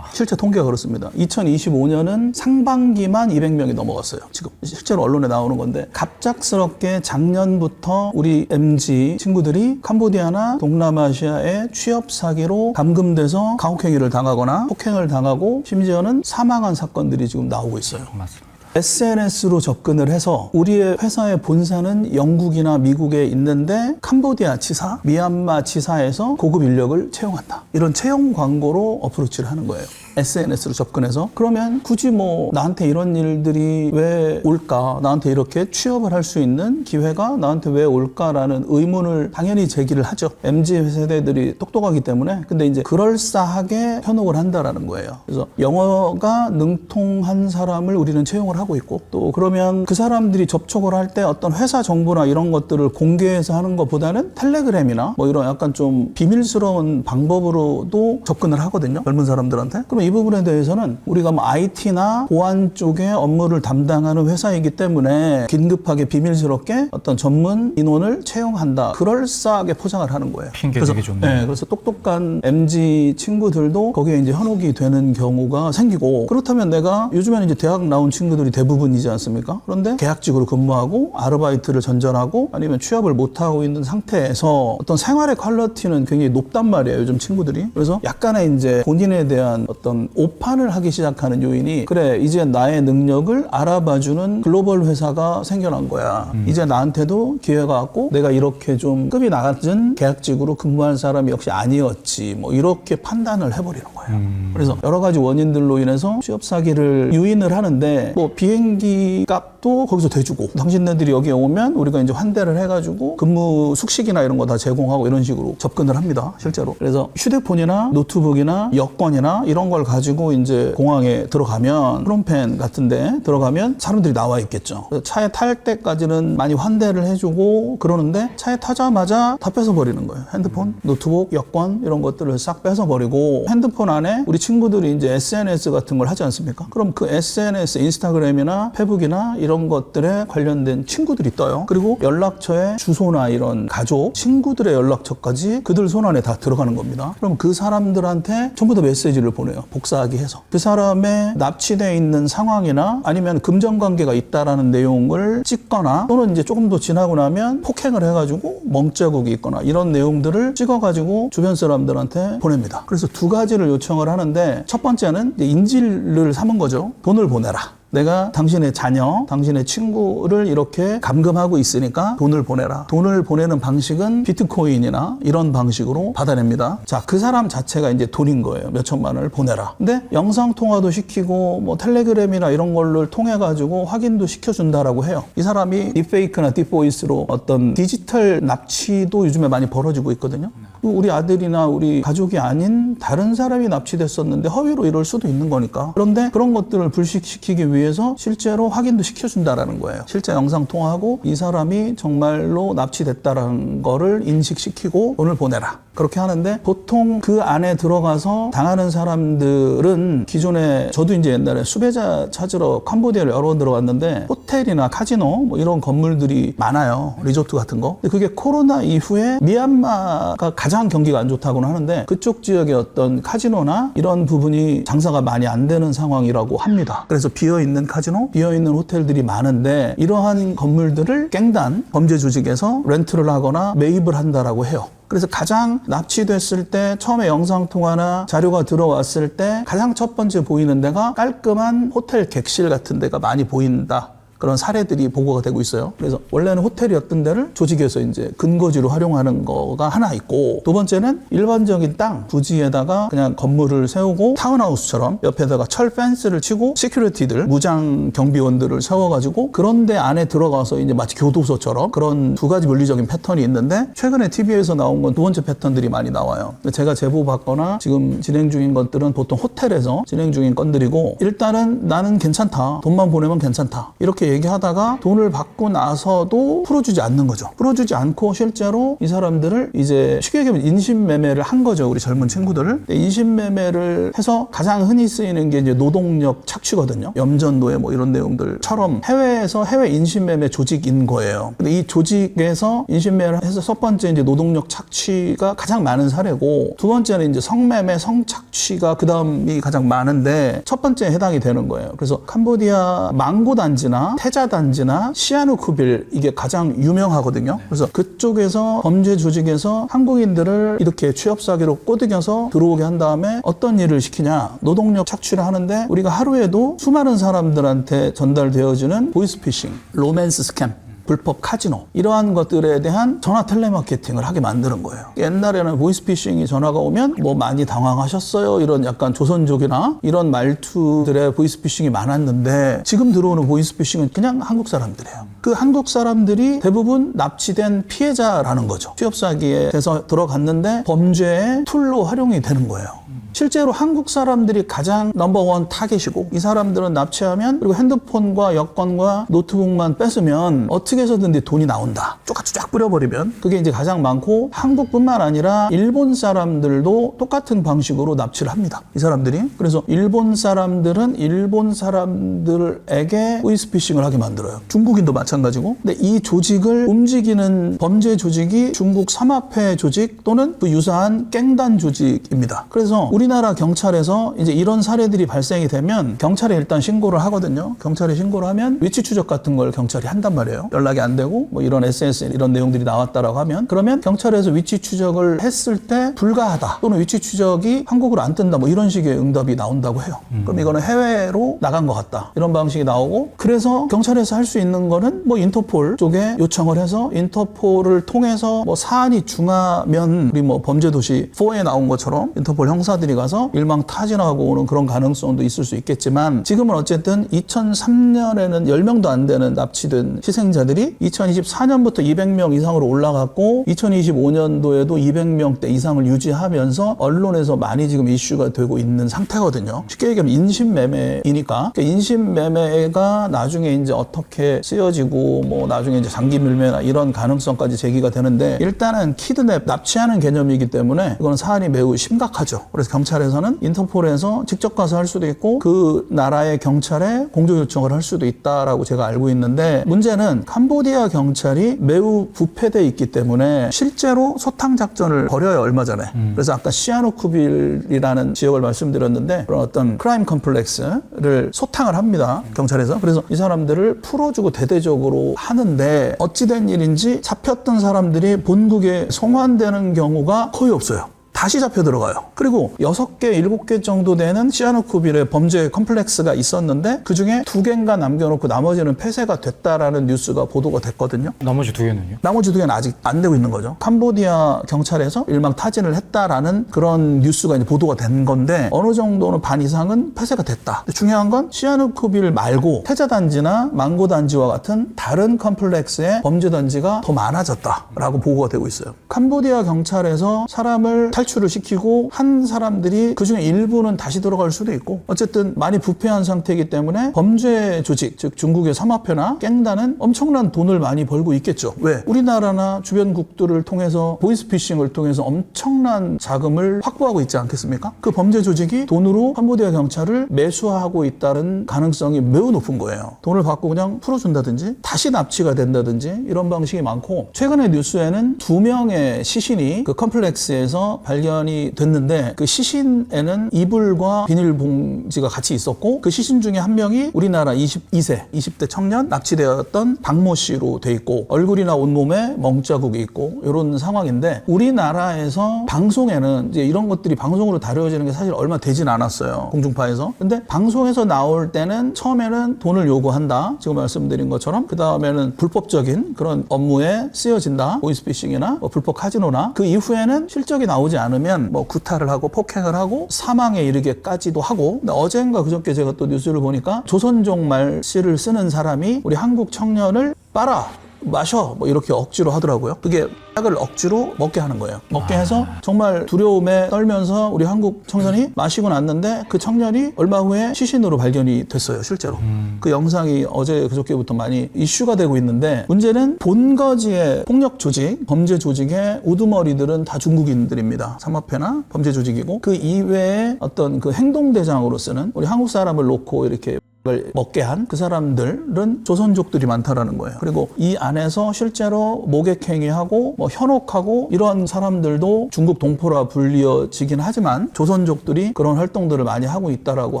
실제 통계가 그렇습니다. 2025년은 상반기만 200명이 넘어갔어요. 지금 실제로 언론에 나오는 건데 갑작스럽게 작년부터 우리 MZ 친구들이 캄보디아나 동남아시아의 취업 사기로 감금돼서 가혹행위를 당하거나 폭행을 당하고 심지어는 사망한 사건들이 지금 나오고 있어요. 맞습니다. SNS로 접근을 해서 우리의 회사의 본사는 영국이나 미국에 있는데 캄보디아 지사, 미얀마 지사에서 고급 인력을 채용한다. 이런 채용 광고로 어프로치를 하는 거예요. SNS로 접근해서. 그러면 굳이 뭐 나한테 이런 일들이 왜 올까? 나한테 이렇게 취업을 할 수 있는 기회가 나한테 왜 올까라는 의문을 당연히 제기를 하죠. MZ 세대들이 똑똑하기 때문에. 근데 이제 그럴싸하게 현혹을 한다라는 거예요. 그래서 영어가 능통한 사람을 우리는 채용을 하고 있고, 또 그러면 그 사람들이 접촉을 할 때 어떤 회사 정보나 이런 것들을 공개해서 하는 것보다는 텔레그램이나 뭐 이런 약간 좀 비밀스러운 방법으로도 접근을 하거든요. 젊은 사람들한테. 그럼 이 부분에 대해서는 우리가 뭐 IT나 보안 쪽의 업무를 담당하는 회사이기 때문에 긴급하게 비밀스럽게 어떤 전문 인원을 채용한다. 그럴싸하게 포장을 하는 거예요. 핑계 그래서, 되게 좋네요. 네, 그래서 똑똑한 MZ 친구들도 거기에 이제 현혹이 되는 경우가 생기고, 그렇다면 내가 요즘에는 이제 대학 나온 친구들이 대부분이지 않습니까? 그런데 계약직으로 근무하고 아르바이트를 전전하고 아니면 취업을 못하고 있는 상태에서 어떤 생활의 퀄리티는 굉장히 높단 말이에요, 요즘 친구들이. 그래서 약간의 이제 본인에 대한 어떤 오판을 하기 시작하는 요인이, 그래 이제 나의 능력을 알아봐주는 글로벌 회사가 생겨난 거야. 이제 나한테도 기회가 왔고 내가 이렇게 좀 급이 낮은 계약직으로 근무한 사람이 역시 아니었지, 뭐 이렇게 판단을 해버리는 거예요. 그래서 여러 가지 원인들로 인해서 취업 사기를 유인을 하는데, 뭐 비행기 값도 거기서 대주고, 당신네들이 여기에 오면 우리가 이제 환대를 해가지고 근무 숙식이나 이런 거 다 제공하고 이런 식으로 접근을 합니다, 실제로. 그래서 휴대폰이나 노트북이나 여권이나 이런 걸 가지고 이제 공항에 들어가면, 프롬펜 같은데 들어가면 사람들이 나와 있겠죠. 차에 탈 때까지는 많이 환대를 해주고 그러는데 차에 타자마자 다 뺏어버리는 거예요. 핸드폰, 노트북, 여권 이런 것들을 싹 뺏어버리고, 핸드폰 안에 우리 친구들이 이제 SNS 같은 걸 하지 않습니까? 그럼 그 SNS, 인스타그램이나 페북이나 이런 것들에 관련된 친구들이 떠요. 그리고 연락처에 주소나 이런 가족, 친구들의 연락처까지 그들 손안에 다 들어가는 겁니다. 그럼 그 사람들한테 전부 다 메시지를 보내요. 복사하기 해서. 그 사람의 납치되어 있는 상황이나 아니면 금전관계가 있다라는 내용을 찍거나, 또는 이제 조금 더 지나고 나면 폭행을 해가지고 멍자국이 있거나 이런 내용들을 찍어가지고 주변 사람들한테 보냅니다. 그래서 두 가지를 요청을 하는데, 첫 번째는 이제 인질을 삼은 거죠. 돈을 보내라. 내가 당신의 자녀, 당신의 친구를 이렇게 감금하고 있으니까 돈을 보내라. 돈을 보내는 방식은 비트코인이나 이런 방식으로 받아냅니다. 자, 그 사람 자체가 이제 돈인 거예요. 몇 천만 원을 보내라. 근데 영상통화도 시키고 뭐 텔레그램이나 이런 걸로 통해가지고 확인도 시켜준다라고 해요. 이 사람이 딥페이크나 딥보이스로 어떤 디지털 납치도 요즘에 많이 벌어지고 있거든요. 우리 아들이나 우리 가족이 아닌 다른 사람이 납치됐었는데 허위로 이럴 수도 있는 거니까. 그런데 그런 것들을 불식시키기 위해서 실제로 확인도 시켜준다라는 거예요. 실제 영상 통화하고 이 사람이 정말로 납치됐다라는 거를 인식시키고 돈을 보내라. 그렇게 하는데, 보통 그 안에 들어가서 당하는 사람들은 기존에, 저도 이제 옛날에 수배자 찾으러 캄보디아를 여러 번 들어갔는데 호텔이나 카지노 뭐 이런 건물들이 많아요. 리조트 같은 거. 근데 그게 코로나 이후에 미얀마가 가장 경기가 안 좋다고는 하는데, 그쪽 지역의 어떤 카지노나 이런 부분이 장사가 많이 안 되는 상황이라고 합니다. 그래서 비어있는 카지노, 비어있는 호텔들이 많은데, 이러한 건물들을 갱단 범죄 조직에서 렌트를 하거나 매입을 한다라고 해요. 그래서 가장 납치됐을 때, 처음에 영상통화나 자료가 들어왔을 때 가장 첫 번째 보이는 데가 깔끔한 호텔 객실 같은 데가 많이 보인다. 그런 사례들이 보고가 되고 있어요. 그래서 원래는 호텔이었던 데를 조직에서 이제 근거지로 활용하는 거가 하나 있고, 두 번째는 일반적인 땅, 부지에다가 그냥 건물을 세우고 타운하우스처럼 옆에다가 철 펜스를 치고 시큐리티들, 무장 경비원들을 세워가지고 그런 데 안에 들어가서 이제 마치 교도소처럼, 그런 두 가지 물리적인 패턴이 있는데, 최근에 TV에서 나온 건 두 번째 패턴들이 많이 나와요. 제가 제보받거나 지금 진행 중인 것들은 보통 호텔에서 진행 중인 건들이고, 일단은 나는 괜찮다, 돈만 보내면 괜찮다, 이렇게 얘기하다가 돈을 받고 나서도 풀어주지 않는 거죠. 풀어주지 않고 실제로 이 사람들을 이제 쉽게 얘기하면 인신매매를 한 거죠. 우리 젊은 친구들을. 인신매매를 해서 가장 흔히 쓰이는 게 이제 노동력 착취거든요. 염전노예 뭐 이런 내용들처럼 해외에서 해외 인신매매 조직인 거예요. 근데 이 조직에서 인신매매를 해서 첫 번째 이제 노동력 착취가 가장 많은 사례고, 두 번째는 이제 성매매, 성착취가 그 다음이 가장 많은데 첫 번째에 해당이 되는 거예요. 그래서 캄보디아 망고 단지나 태자 단지나 시아누쿠빌 이게 가장 유명하거든요. 그래서 그쪽에서 범죄 조직에서 한국인들을 이렇게 취업 사기로 꼬드겨서 들어오게 한 다음에 어떤 일을 시키냐, 노동력 착취를 하는데 우리가 하루에도 수많은 사람들한테 전달되어지는 보이스피싱, 로맨스 스캠, 불법 카지노 이러한 것들에 대한 전화 텔레마케팅을 하게 만드는 거예요. 옛날에는 보이스피싱이 전화가 오면 뭐 많이 당황하셨어요 이런 약간 조선족이나 이런 말투들의 보이스피싱이 많았는데, 지금 들어오는 보이스피싱은 그냥 한국 사람들이에요. 그 한국 사람들이 대부분 납치된 피해자라는 거죠. 취업 사기에 돼서 들어갔는데 범죄의 툴로 활용이 되는 거예요. 실제로 한국 사람들이 가장 넘버원 타겟이고, 이 사람들은 납치하면 그리고 핸드폰과 여권과 노트북만 뺏으면 어떻게 해서든 돈이 나온다. 쪽같이 쫙 뿌려버리면 그게 이제 가장 많고, 한국뿐만 아니라 일본 사람들도 똑같은 방식으로 납치를 합니다. 이 사람들이. 그래서 일본 사람들은 일본 사람들에게 보이스피싱을 하게 만들어요. 중국인도 마찬가지고. 근데 이 조직을 움직이는 범죄 조직이 중국 삼합회 조직 또는 그 유사한 깽단 조직입니다. 그래서 우리나라 경찰에서 이제 이런 사례들이 발생이 되면 경찰에 일단 신고를 하거든요. 경찰에 신고를 하면 위치 추적 같은 걸 경찰이 한단 말이에요. 연락이 안 되고 뭐 이런 SNS 이런 내용들이 나왔다라고 하면, 그러면 경찰에서 위치 추적을 했을 때 불가하다 또는 위치 추적이 한국으로 안 뜬다 뭐 이런 식의 응답이 나온다고 해요. 그럼 이거는 해외로 나간 것 같다 이런 방식이 나오고, 그래서 경찰에서 할 수 있는 거는 뭐 인터폴 쪽에 요청을 해서 인터폴을 통해서 뭐 사안이 중하면 우리 뭐 범죄도시 4에 나온 것처럼 인터폴 형사들이 가서 일망타진하고 오는 그런 가능성도 있을 수 있겠지만, 지금은 어쨌든 2003년에는 10명도 안 되는 납치된 희생자들이 2024년부터 200명 이상으로 올라갔고, 2025년도에도 200명대 이상을 유지하면서 언론에서 많이 지금 이슈가 되고 있는 상태거든요. 쉽게 얘기하면 인신매매이니까. 그러니까 인신매매가 나중에 이제 어떻게 쓰여지고 뭐 나중에 이제 장기밀매나 이런 가능성까지 제기가 되는데, 일단은 키드냅, 납치하는 개념이기 때문에 이건 사안이 매우 심각하죠. 그래서 경찰에서는 인터폴에서 직접 가서 할 수도 있고 그 나라의 경찰에 공조 요청을 할 수도 있다라고 제가 알고 있는데, 문제는 캄보디아 경찰이 매우 부패돼 있기 때문에 실제로 소탕 작전을 벌여요, 얼마 전에. 그래서 아까 시아누쿠빌이라는 지역을 말씀드렸는데, 그런 어떤 크라임 컴플렉스를 소탕을 합니다, 경찰에서. 그래서 이 사람들을 풀어주고 대대적으로 하는데, 어찌된 일인지 잡혔던 사람들이 본국에 송환되는 경우가 거의 없어요. 다시 잡혀 들어가요. 그리고 6개, 7개 정도 되는 시아누쿠빌의 범죄 컴플렉스가 있었는데 그중에 2개인가 남겨놓고 나머지는 폐쇄가 됐다라는 뉴스가 보도가 됐거든요. 나머지 2개는요? 나머지 2개는 아직 안 되고 있는 거죠. 캄보디아 경찰에서 일망타진을 했다라는 그런 뉴스가 이제 보도가 된 건데, 어느 정도는 반 이상은 폐쇄가 됐다. 근데 중요한 건 시아누쿠빌 말고 태자단지나 망고단지와 같은 다른 컴플렉스의 범죄단지가 더 많아졌다라고 보고가 되고 있어요. 캄보디아 경찰에서 사람을 탈출을 시키고 한 사람들이 그중에 일부는 다시 들어갈 수도 있고, 어쨌든 많이 부패한 상태이기 때문에 범죄 조직, 즉 중국의 삼합회나 깽단은 엄청난 돈을 많이 벌고 있겠죠. 왜? 우리나라나 주변국들을 통해서 보이스피싱을 통해서 엄청난 자금을 확보하고 있지 않겠습니까? 그 범죄 조직이 돈으로 캄보디아 경찰을 매수하고 있다는 가능성이 매우 높은 거예요. 돈을 받고 그냥 풀어준다든지 다시 납치가 된다든지 이런 방식이 많고, 최근의 뉴스에는 2명의 시신이 그 컴플렉스에서 발견이 됐는데, 그 시신에는 이불과 비닐봉지가 같이 있었고, 그 시신 중에 한 명이 우리나라 22세, 20대 청년 납치되었던 박모 씨로 돼 있고, 얼굴이나 온몸에 멍자국이 있고 이런 상황인데, 우리나라에서 방송에는 이제 이런 것들이 방송으로 다뤄지는 게 사실 얼마 되진 않았어요, 공중파에서. 근데 방송에서 나올 때는 처음에는 돈을 요구한다, 지금 말씀드린 것처럼. 그 다음에는 불법적인 그런 업무에 쓰여진다, 보이스피싱이나 뭐 불법 카지노나. 그 이후에는 실적이 나오지 않으면 뭐 구타를 하고 폭행을 하고 사망에 이르게까지도 하고. 근데 어젠가 그저께 제가 또 뉴스를 보니까 조선족 말씨를 쓰는 사람이 우리 한국 청년을 빨아 마셔 뭐 이렇게 억지로 하더라고요. 그게 약을 억지로 먹게 하는 거예요. 먹게 해서 정말 두려움에 떨면서 우리 한국 청년이 마시고 났는데 그 청년이 얼마 후에 시신으로 발견이 됐어요. 실제로. 그 영상이 어제 그저께부터 많이 이슈가 되고 있는데 문제는 본거지의 폭력 조직, 범죄 조직의 우두머리들은 다 중국인들입니다. 삼합회나 범죄 조직이고 그 이외에 어떤 그 행동대장으로 쓰는 우리 한국 사람을 놓고 이렇게 을 먹게 한 그 사람들은 조선족들이 많다라는 거예요. 그리고 이 안에서 실제로 모객행위하고 뭐 현혹하고 이런 사람들도 중국 동포라 불리어지긴 하지만 조선족들이 그런 활동들을 많이 하고 있다라고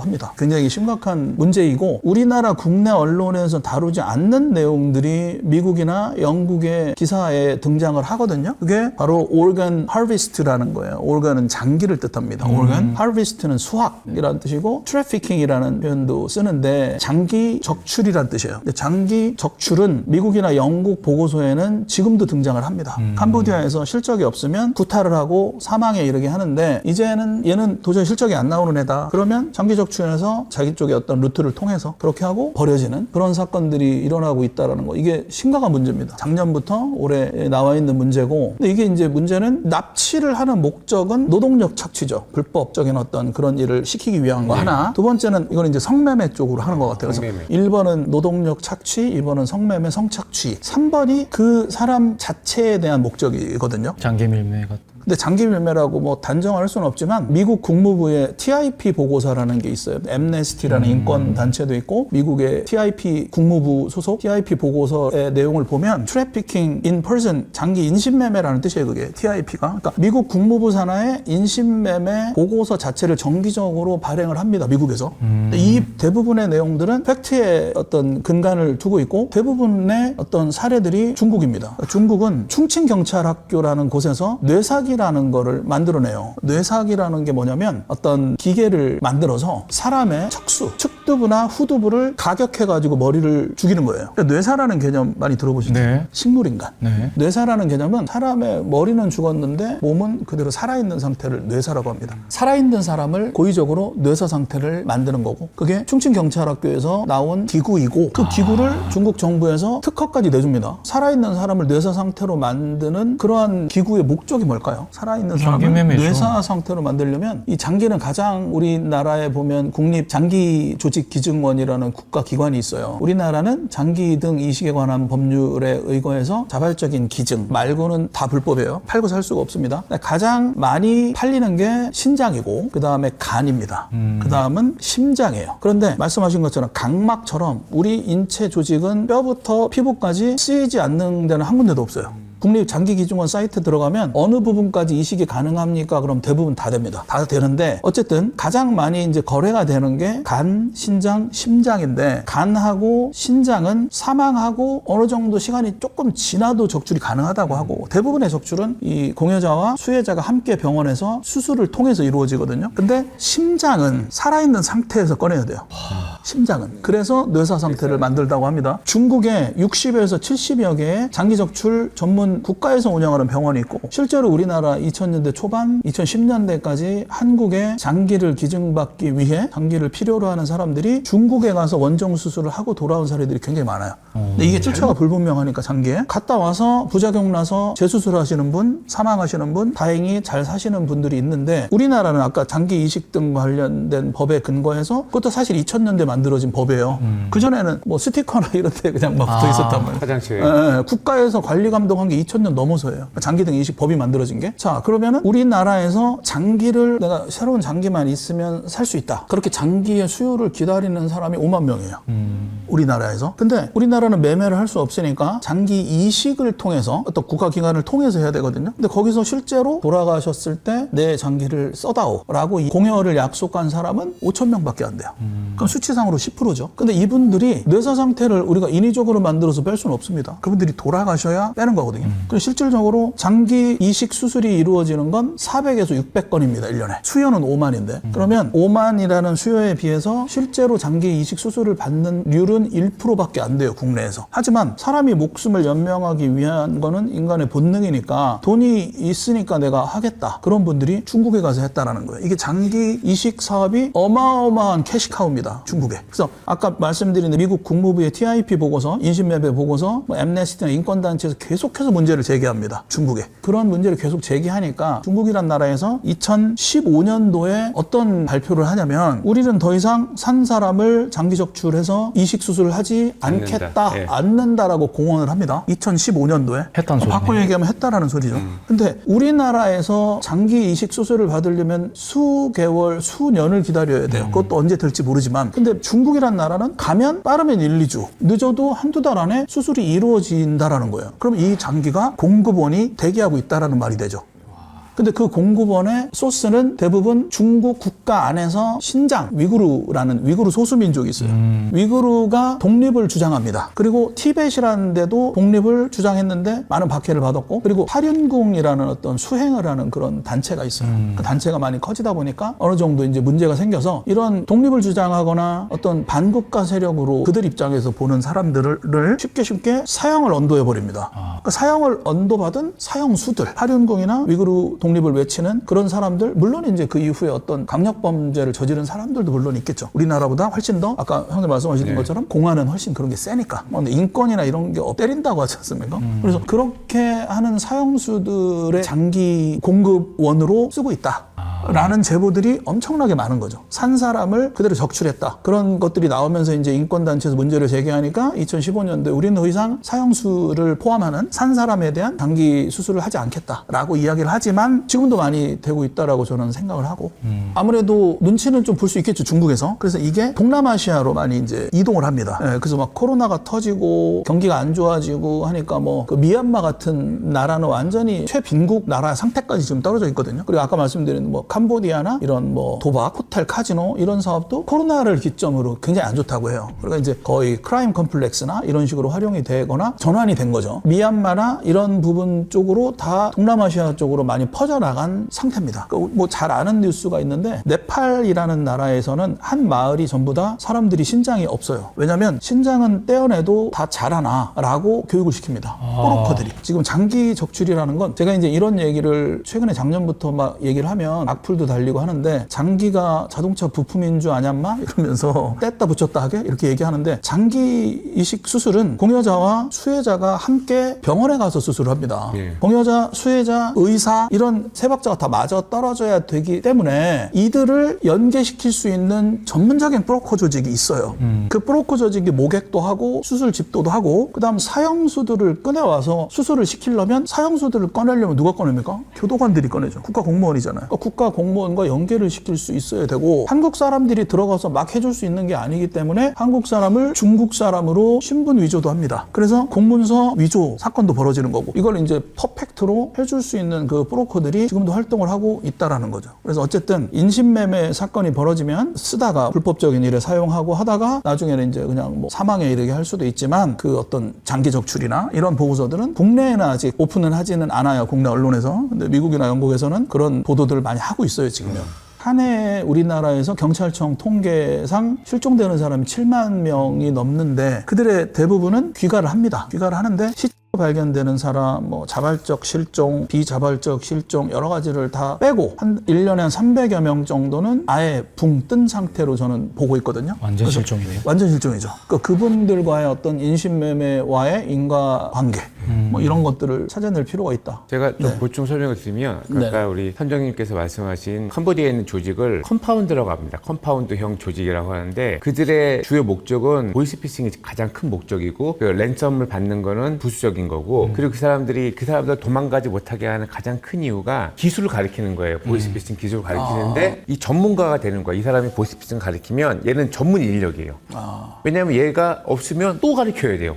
합니다. 굉장히 심각한 문제이고 우리나라 국내 언론에서 다루지 않는 내용들이 미국이나 영국의 기사에 등장을 하거든요. 그게 바로 organ harvest라는 거예요. organ은 장기를 뜻합니다. organ harvest는 수확이라는 뜻이고 trafficking이라는 표현도 쓰는데 장기 적출이란 뜻이에요. 근데 장기 적출은 미국이나 영국 보고서에는 지금도 등장을 합니다. 캄보디아에서 실적이 없으면 구타를 하고 사망에 이르게 하는데 이제는 얘는 도저히 실적이 안 나오는 애다. 그러면 장기 적출해서 자기 쪽의 어떤 루트를 통해서 그렇게 하고 버려지는 그런 사건들이 일어나고 있다는 거. 이게 심각한 문제입니다. 작년부터 올해 나와 있는 문제고 근데 이게 이제 문제는 납치를 하는 목적은 노동력 착취죠. 불법적인 어떤 그런 일을 시키기 위한 거 하나. 두 번째는 이건 이제 성매매 쪽으로 하는 것 같아요. 그래서 1번은 노동력 착취, 2번은 성매매, 성착취, 3번이 그 사람 자체에 대한 목적이거든요. 장기 밀매 같은. 근데 장기 밀매라고 뭐 단정할 수는 없지만 미국 국무부의 TIP 보고서라는 게 있어요. 엠네스티라는 인권 단체도 있고 미국의 TIP 국무부 소속 TIP 보고서의 내용을 보면 트래피킹 인 퍼슨 장기 인신매매라는 뜻이에요. 그게 TIP가. 그러니까 미국 국무부 산하의 인신매매 보고서 자체를 정기적으로 발행을 합니다. 미국에서. 이 대부분의 내용들은 팩트에 어떤 근간을 두고 있고 대부분의 어떤 사례들이 중국입니다. 그러니까 중국은 충칭경찰학교라는 곳에서 뇌사기 라는 거를 만들어내요. 뇌사기라는 게 뭐냐면 어떤 기계를 만들어서 사람의 척수, 측두부나 후두부를 가격해가지고 머리를 죽이는 거예요. 그러니까 뇌사라는 개념 많이 들어보시죠? 네. 식물인간. 네. 뇌사라는 개념은 사람의 머리는 죽었는데 몸은 그대로 살아있는 상태를 뇌사라고 합니다. 살아있는 사람을 고의적으로 뇌사 상태를 만드는 거고 그게 충칭경찰학교에서 나온 기구이고 그 기구를 중국 정부에서 특허까지 내줍니다. 살아있는 사람을 뇌사 상태로 만드는 그러한 기구의 목적이 뭘까요? 살아있는 사람을 뇌사 상태로 만들려면 이 장기는 가장 우리나라에 보면 국립장기조직기증원이라는 국가기관이 있어요. 우리나라는 장기 등 이식에 관한 법률에 의거해서 자발적인 기증 말고는 다 불법이에요. 팔고 살 수가 없습니다. 가장 많이 팔리는 게 신장이고 그 다음에 간입니다. 그 다음은 심장이에요. 그런데 말씀하신 것처럼 각막처럼 우리 인체 조직은 뼈부터 피부까지 쓰이지 않는 데는 한 군데도 없어요. 국립장기기증원 사이트 들어가면 어느 부분까지 이식이 가능합니까? 그럼 대부분 다 됩니다. 다 되는데 어쨌든 가장 많이 이제 거래가 되는 게 간, 신장, 심장인데 간하고 신장은 사망하고 어느 정도 시간이 조금 지나도 적출이 가능하다고 하고 대부분의 적출은 이 공여자와 수혜자가 함께 병원에서 수술을 통해서 이루어지거든요. 근데 심장은 살아있는 상태에서 꺼내야 돼요. 심장은. 그래서 뇌사 상태를 만들다고 합니다. 중국에 60에서 70여 개의 장기적출 전문 국가에서 운영하는 병원이 있고 실제로 우리나라 2000년대 초반 2010년대까지 한국에 장기를 기증받기 위해 장기를 필요로 하는 사람들이 중국에 가서 원정 수술을 하고 돌아온 사례들이 굉장히 많아요. 근데 이게 출처가 불분명하니까 장기에 갔다 와서 부작용 나서 재수술하시는 분, 사망하시는 분, 다행히 잘 사시는 분들이 있는데 우리나라는 아까 장기 이식 등 관련된 법에 근거해서 그것도 사실 2000년대 만들어진 법이에요. 그전에는 뭐 스티커나 이런 데 그냥 막 붙어 있었단 말이에요. 화장실에. 국가에서 관리 감독한 게 2000년 넘어서예요. 장기 등 이식 법이 만들어진 게. 자, 그러면은 우리나라에서 장기를 내가 새로운 장기만 있으면 살 수 있다. 그렇게 장기의 수요를 기다리는 사람이 5만 명이에요. 우리나라에서. 근데 우리나라는 매매를 할 수 없으니까 장기 이식을 통해서 어떤 국가기관을 통해서 해야 되거든요. 근데 거기서 실제로 돌아가셨을 때 내 장기를 써다오 라고 공여를 약속한 사람은 5천 명밖에 안 돼요. 그럼 수치상으로 10%죠. 근데 이분들이 뇌사 상태를 우리가 인위적으로 만들어서 뺄 수는 없습니다. 그분들이 돌아가셔야 빼는 거거든요. 그리고 실질적으로 장기 이식 수술이 이루어지는 건 400에서 600건입니다. 1년에. 수요는 5만인데. 그러면 5만이라는 수요에 비해서 실제로 장기 이식 수술을 받는 률은 1%밖에 안 돼요. 국내에서. 하지만 사람이 목숨을 연명하기 위한 거는 인간의 본능이니까 돈이 있으니까 내가 하겠다. 그런 분들이 중국에 가서 했다라는 거예요. 이게 장기 이식 사업이 어마어마한 캐시카우입니다. 중국에. 그래서 아까 말씀드린 미국 국무부의 TIP 보고서, 인신매매 보고서, 뭐 엠네스티나 인권단체에서 계속해서 문제를 제기합니다. 중국에. 그런 문제를 계속 제기하니까 중국이란 나라에서 2015년도에 어떤 발표를 하냐면 우리는 더 이상 산 사람을 장기 적출해서 이식 수술을 하지 않겠다, 예. 않는다라고 공언을 합니다. 2015년도에. 했다는 소리네요. 바꿔 얘기하면 했다라는 소리죠. 근데 우리나라에서 장기 이식 수술을 받으려면 수개월, 수년을 기다려야 돼요. 그것도 언제 될지 모르지만. 근데 중국이란 나라는 가면 빠르면 1, 2주, 늦어도 한두 달 안에 수술이 이루어진다라는 거예요. 그럼 이 장기가 공급원이 대기하고 있다라는 말이 되죠. 근데 그 공급원의 소스는 대부분 중국 국가 안에서 신장, 위구르라는 위구르 소수민족이 있어요. 위구르가 독립을 주장합니다. 그리고 티벳이라는 데도 독립을 주장했는데 많은 박해를 받았고, 그리고 파륜궁이라는 어떤 수행을 하는 그런 단체가 있어요. 그 단체가 많이 커지다 보니까 어느 정도 이제 문제가 생겨서 이런 독립을 주장하거나 어떤 반국가 세력으로 그들 입장에서 보는 사람들을 쉽게 사형을 언도해 버립니다. 그러니까 사형을 언도받은 사형수들, 파륜궁이나 위구르 독립을 외치는 그런 사람들, 물론 이제 그 이후에 어떤 강력범죄를 저지른 사람들도 물론 있겠죠. 우리나라보다 훨씬 더 아까 형님 말씀하신 것처럼 공안은 훨씬 그런 게 세니까. 근데 인권이나 이런 게 때린다고 하지 않습니까? 그래서 그렇게 하는 사형수들의 장기 공급원으로 쓰고 있다. 라는 제보들이 엄청나게 많은 거죠. 산 사람을 그대로 적출했다. 그런 것들이 나오면서 이제 인권단체에서 문제를 제기하니까 2015년도에 우리는 더 이상 사형수를 포함하는 산 사람에 대한 장기 수술을 하지 않겠다라고 이야기를 하지만 지금도 많이 되고 있다라고 저는 생각을 하고 아무래도 눈치는 좀 볼 수 있겠죠. 중국에서. 그래서 이게 동남아시아로 많이 이제 이동을 합니다. 예, 그래서 막 코로나가 터지고 경기가 안 좋아지고 하니까 뭐 그 미얀마 같은 나라는 완전히 최빈국 나라 상태까지 지금 떨어져 있거든요. 그리고 아까 말씀드린 뭐 캄보디아나 이런 뭐 도박, 호텔, 카지노 이런 사업도 코로나를 기점으로 굉장히 안 좋다고 해요. 그러니까 이제 거의 크라임 컴플렉스나 이런 식으로 활용이 되거나 전환이 된 거죠. 미얀마나 이런 부분 쪽으로 다 동남아시아 쪽으로 많이 퍼져나간 상태입니다. 그러니까 뭐 잘 아는 뉴스가 있는데 네팔이라는 나라에서는 한 마을이 전부 다 사람들이 신장이 없어요. 왜냐하면 신장은 떼어내도 다 자라나라고 교육을 시킵니다. 브로커들이. 지금 장기 적출이라는 건 제가 이제 이런 얘기를 최근에 작년부터 막 얘기를 하면 악플도 달리고 하는데 장기가 자동차 부품인 줄 아냐 마 이러면서 뗐다 붙였다 하게 이렇게 얘기하는데 장기 이식 수술은 공여자와 수혜자가 함께 병원에 가서 수술을 합니다. 예. 공여자, 수혜자, 의사 이런 세 박자가 다 맞아 떨어져야 되기 때문에 이들을 연계시킬 수 있는 전문적인 브로커 조직이 있어요. 그 브로커 조직이 모객도 하고 수술 집도도 하고 그다음 사형수들을 꺼내와서 수술을 시키려면 사형수들을 꺼내려면 누가 꺼냅니까? 교도관들이 꺼내죠. 국가 공무원이잖아요. 그러니까 국가 공무원과 연계를 시킬 수 있어야 되고 한국 사람들이 들어가서 막 해줄 수 있는 게 아니기 때문에 한국 사람을 중국 사람으로 신분 위조도 합니다. 그래서 공문서 위조 사건도 벌어지는 거고 이걸 이제 퍼펙트로 해줄 수 있는 그 브로커들이 지금도 활동을 하고 있다라는 거죠. 그래서 어쨌든 인신매매 사건이 벌어지면 쓰다가 불법적인 일에 사용하고 하다가 나중에는 이제 그냥 뭐 사망에 이르게 할 수도 있지만 그 어떤 장기 적출이나 이런 보고서들은 국내에는 아직 오픈은 하지는 않아요. 국내 언론에서. 근데 미국이나 영국에서는 그런 보도들을 많이 하고 있어요, 지금요. 한 해 우리나라에서 경찰청 통계상 실종되는 사람이 7만 명이 넘는데 그들의 대부분은 귀가를 합니다. 귀가를 하는데 발견되는 사람, 뭐 자발적 실종, 비자발적 실종 여러 가지를 다 빼고 한 1년에 한 300여 명 정도는 아예 붕 뜬 상태로 저는 보고 있거든요. 완전 실종이네요. 완전 실종이죠. 그러니까 그분들과의 어떤 인신매매와의 인과관계 뭐 이런 것들을 찾아낼 필요가 있다. 제가 좀 네. 보충 설명을 드리면 아까 우리 선장님께서 말씀하신 캄보디아에 있는 조직을 컴파운드라고 합니다. 컴파운드형 조직이라고 하는데 그들의 주요 목적은 보이스피싱이 가장 큰 목적이고 그 랜섬을 받는 거는 부수적인 거고 그리고 그 사람들 도망가지 못하게 하는 가장 큰 이유가 기술을 가리키는 거예요. 보이스피싱 기술을 가리키는데 이 전문가가 되는 거야. 이 사람이 보이스피싱 가리키면 얘는 전문 인력이에요. 왜냐하면 얘가 없으면 또 가리켜야 돼요.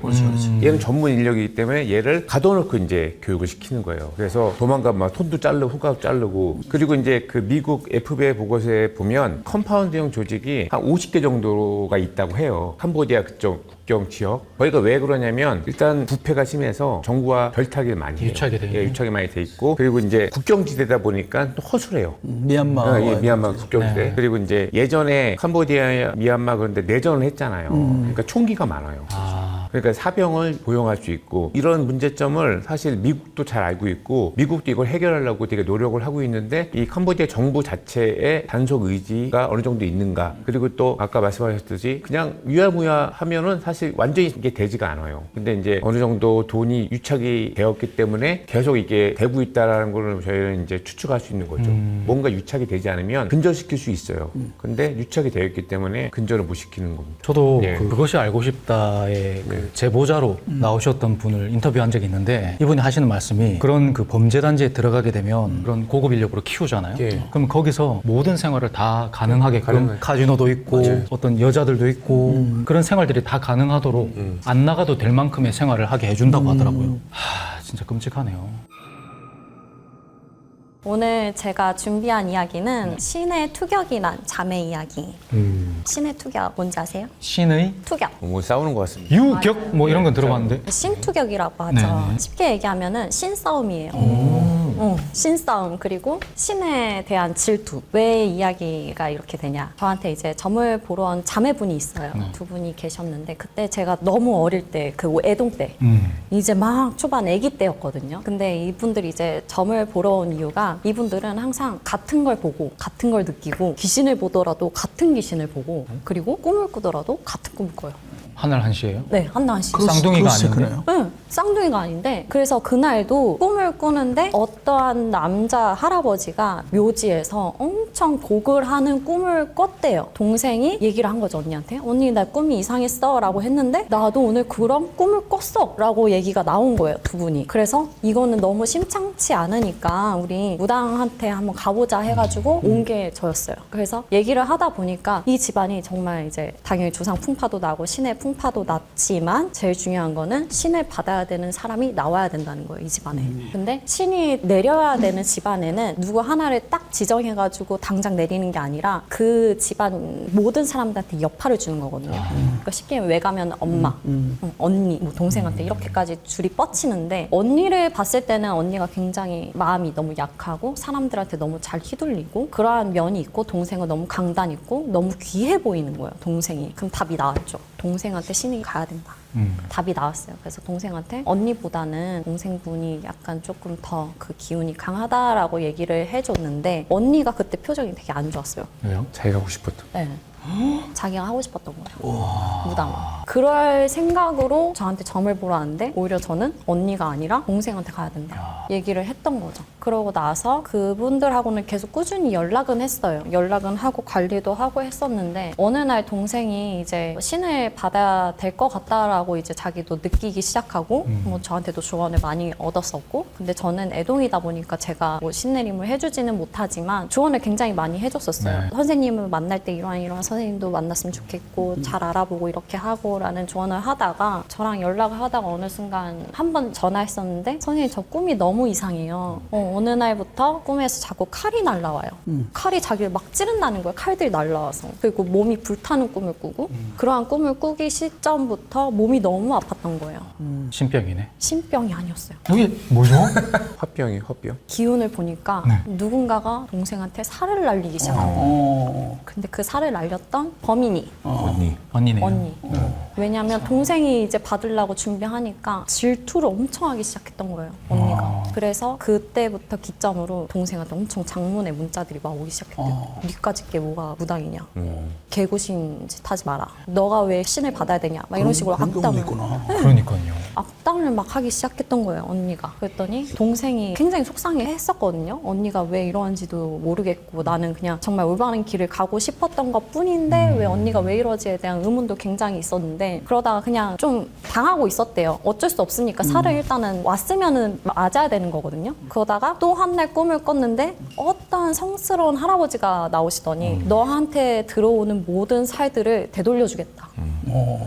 얘는 전문 인력이기 때문에 얘를 가둬놓고 이제 교육을 시키는 거예요. 그래서 도망가면 막 손도 자르고 손가락 자르고 그리고 이제 그 미국 FBI 보고서에 보면 컴파운드형 조직이 한 50개 정도가 있다고 해요. 캄보디아 그쪽 국경 지역. 거기가 왜 그러냐면 일단 부패가 심해서 정부와 별타기를 많이 해요. 유착이 돼 있네. 예, 유착이 많이 돼 있고 그리고 이제 국경지대다 보니까 또 허술해요. 미얀마. 예, 미얀마 국경지대. 네. 그리고 이제 예전에 캄보디아, 미얀마 그런데 내전을 했잖아요. 그러니까 총기가 많아요. 그러니까 사병을 고용할 수 있고 이런 문제점을 사실 미국도 잘 알고 있고 미국도 이걸 해결하려고 되게 노력을 하고 있는데 이 캄보디아 정부 자체의 단속 의지가 어느 정도 있는가 그리고 또 아까 말씀하셨듯이 그냥 유야무야 하면은 사실 완전히 이게 되지가 않아요. 근데 이제 어느 정도 돈이 유착이 되었기 때문에 계속 이게 되고 있다라는 걸 저희는 이제 추측할 수 있는 거죠. 뭔가 유착이 되지 않으면 근절시킬 수 있어요. 근데 유착이 되어 있기 때문에 근절을 못 시키는 겁니다. 저도 예. 그것이 알고 싶다의 그 제보자로 나오셨던 분을 인터뷰한 적이 있는데 이분이 하시는 말씀이 그런 그 범죄 단지에 들어가게 되면 그런 고급 인력으로 키우잖아요. 예. 그럼 거기서 모든 생활을 다 가능하게끔 카지노도 있고 어떤 여자들도 있고 그런 생활들이 다 가능하도록 안 나가도 될 만큼의 생활을 하게 해준다고 하더라고요. 진짜 끔찍하네요. 오늘 제가 준비한 이야기는 신의 투격이란 자매 이야기. 신의 투격 뭔지 아세요? 신의 투격. 뭐 싸우는 것 같습니다. 유격 뭐 이런 건 들어봤는데 신투격이라고 하죠. 네네. 쉽게 얘기하면은 신싸움이에요. 신싸움 그리고 신에 대한 질투. 왜 이야기가 이렇게 되냐? 저한테 이제 점을 보러 온 자매분이 있어요. 두 분이 계셨는데 그때 제가 너무 어릴 때 그 애동 때 이제 막 초반 아기 때였거든요. 근데 이분들이 이제 점을 보러 온 이유가 이분들은 항상 같은 걸 보고 같은 걸 느끼고 귀신을 보더라도 같은 귀신을 보고 그리고 꿈을 꾸더라도 같은 꿈을 꿔요. 하늘 한시예요? 네, 한나한씨. 쌍둥이가 그렇지, 아닌데? 그래요. 응, 쌍둥이가 아닌데 그래서 그날도 꿈을 꾸는데 어떠한 남자 할아버지가 묘지에서 엄청 곡을 하는 꿈을 꿨대요. 동생이 얘기를 한 거죠, 언니한테. 언니 나 꿈이 이상했어 라고 했는데 나도 오늘 그런 꿈을 꿨어 라고 얘기가 나온 거예요, 두 분이. 그래서 이거는 너무 심상치 않으니까 우리 무당한테 한번 가보자 해가지고 온 게 저였어요. 그래서 얘기를 하다 보니까 이 집안이 정말 이제 당연히 조상 풍파도 나고 신의 풍파도 났지만 제일 중요한 거는 신을 받아야 되는 사람이 나와야 된다는 거예요, 이 집안에. 근데 신이 내려야 되는 집안에는 누구 하나를 딱 지정해가지고 당장 내리는 게 아니라 그 집안 모든 사람들한테 여파를 주는 거거든요. 그러니까 쉽게 왜 가면 엄마, 언니, 뭐 동생한테 이렇게까지 줄이 뻗치는데 언니를 봤을 때는 언니가 굉장히 마음이 너무 약하고 사람들한테 너무 잘 휘둘리고 그러한 면이 있고 동생은 너무 강단 있고 너무 귀해 보이는 거예요, 동생이. 그럼 답이 나왔죠. 동생한테 신이 가야 된다. 답이 나왔어요. 그래서 동생한테 언니보다는 동생분이 약간 조금 더 그 기운이 강하다라고 얘기를 해줬는데 언니가 그때 표정이 되게 안 좋았어요. 왜요? 자기가 하고 싶었던. 네. 자기가 하고 싶었던 거예요. 무당. 그럴 생각으로 저한테 점을 보러 왔는데 오히려 저는 언니가 아니라 동생한테 가야 된다. 얘기를 했던 거죠. 그러고 나서 그분들하고는 계속 꾸준히 연락은 했어요. 연락은 하고 관리도 하고 했었는데 어느 날 동생이 이제 신을 받아야 될 것 같다라고 이제 자기도 느끼기 시작하고 뭐 저한테도 조언을 많이 얻었었고 근데 저는 애동이다 보니까 제가 뭐 신내림을 해주지는 못하지만 조언을 굉장히 많이 해줬었어요. 네. 선생님을 만날 때 이러한 선생님도 만났으면 좋겠고 잘 알아보고 이렇게 하고라는 조언을 하다가 저랑 연락을 하다가 어느 순간 한 번 전화했었는데 선생님 저 꿈이 너무 이상해요. 어느 날부터 꿈에서 자꾸 칼이 날라와요. 칼이 자기를 막 찌른다는 거예요. 칼들이 날라와서. 그리고 몸이 불타는 꿈을 꾸고 그러한 꿈을 꾸기 시점부터 몸이 너무 아팠던 거예요. 신병이네. 신병이 아니었어요. 이게 뭐죠? 화병이 화병. 기운을 보니까 누군가가 동생한테 살을 날리기 시작한 거예요. 근데 그 살을 날렸던 범인이 언니. 언니네요. 언니. 왜냐면 동생이 이제 받으려고 준비하니까 질투를 엄청 하기 시작했던 거예요, 언니가. 그래서 그때부터 기점으로 동생한테 엄청 장문의 문자들이 막 오기 시작했대요. 니까짓 게 뭐가 무당이냐. 개구신 짓 하지 마라. 너가 왜 신을 받아야 되냐. 막 이런 식으로 그런 경우도 악담을. 있구나. 그러니까요. 악담을 막 하기 시작했던 거예요, 언니가. 그랬더니 동생이 굉장히 속상해 했었거든요. 언니가 왜 이러는지도 모르겠고 나는 그냥 정말 올바른 길을 가고 싶었던 것 뿐인데 왜 언니가 왜 이러지에 대한 의문도 굉장히 있었는데 그러다가 그냥 좀 당하고 있었대요. 어쩔 수 없으니까 살을 일단은 왔으면은 맞아야 되는 거거든요. 그러다가 또 한 날 꿈을 꿨는데 어떠한 성스러운 할아버지가 나오시더니 너한테 들어오는 모든 살들을 되돌려주겠다.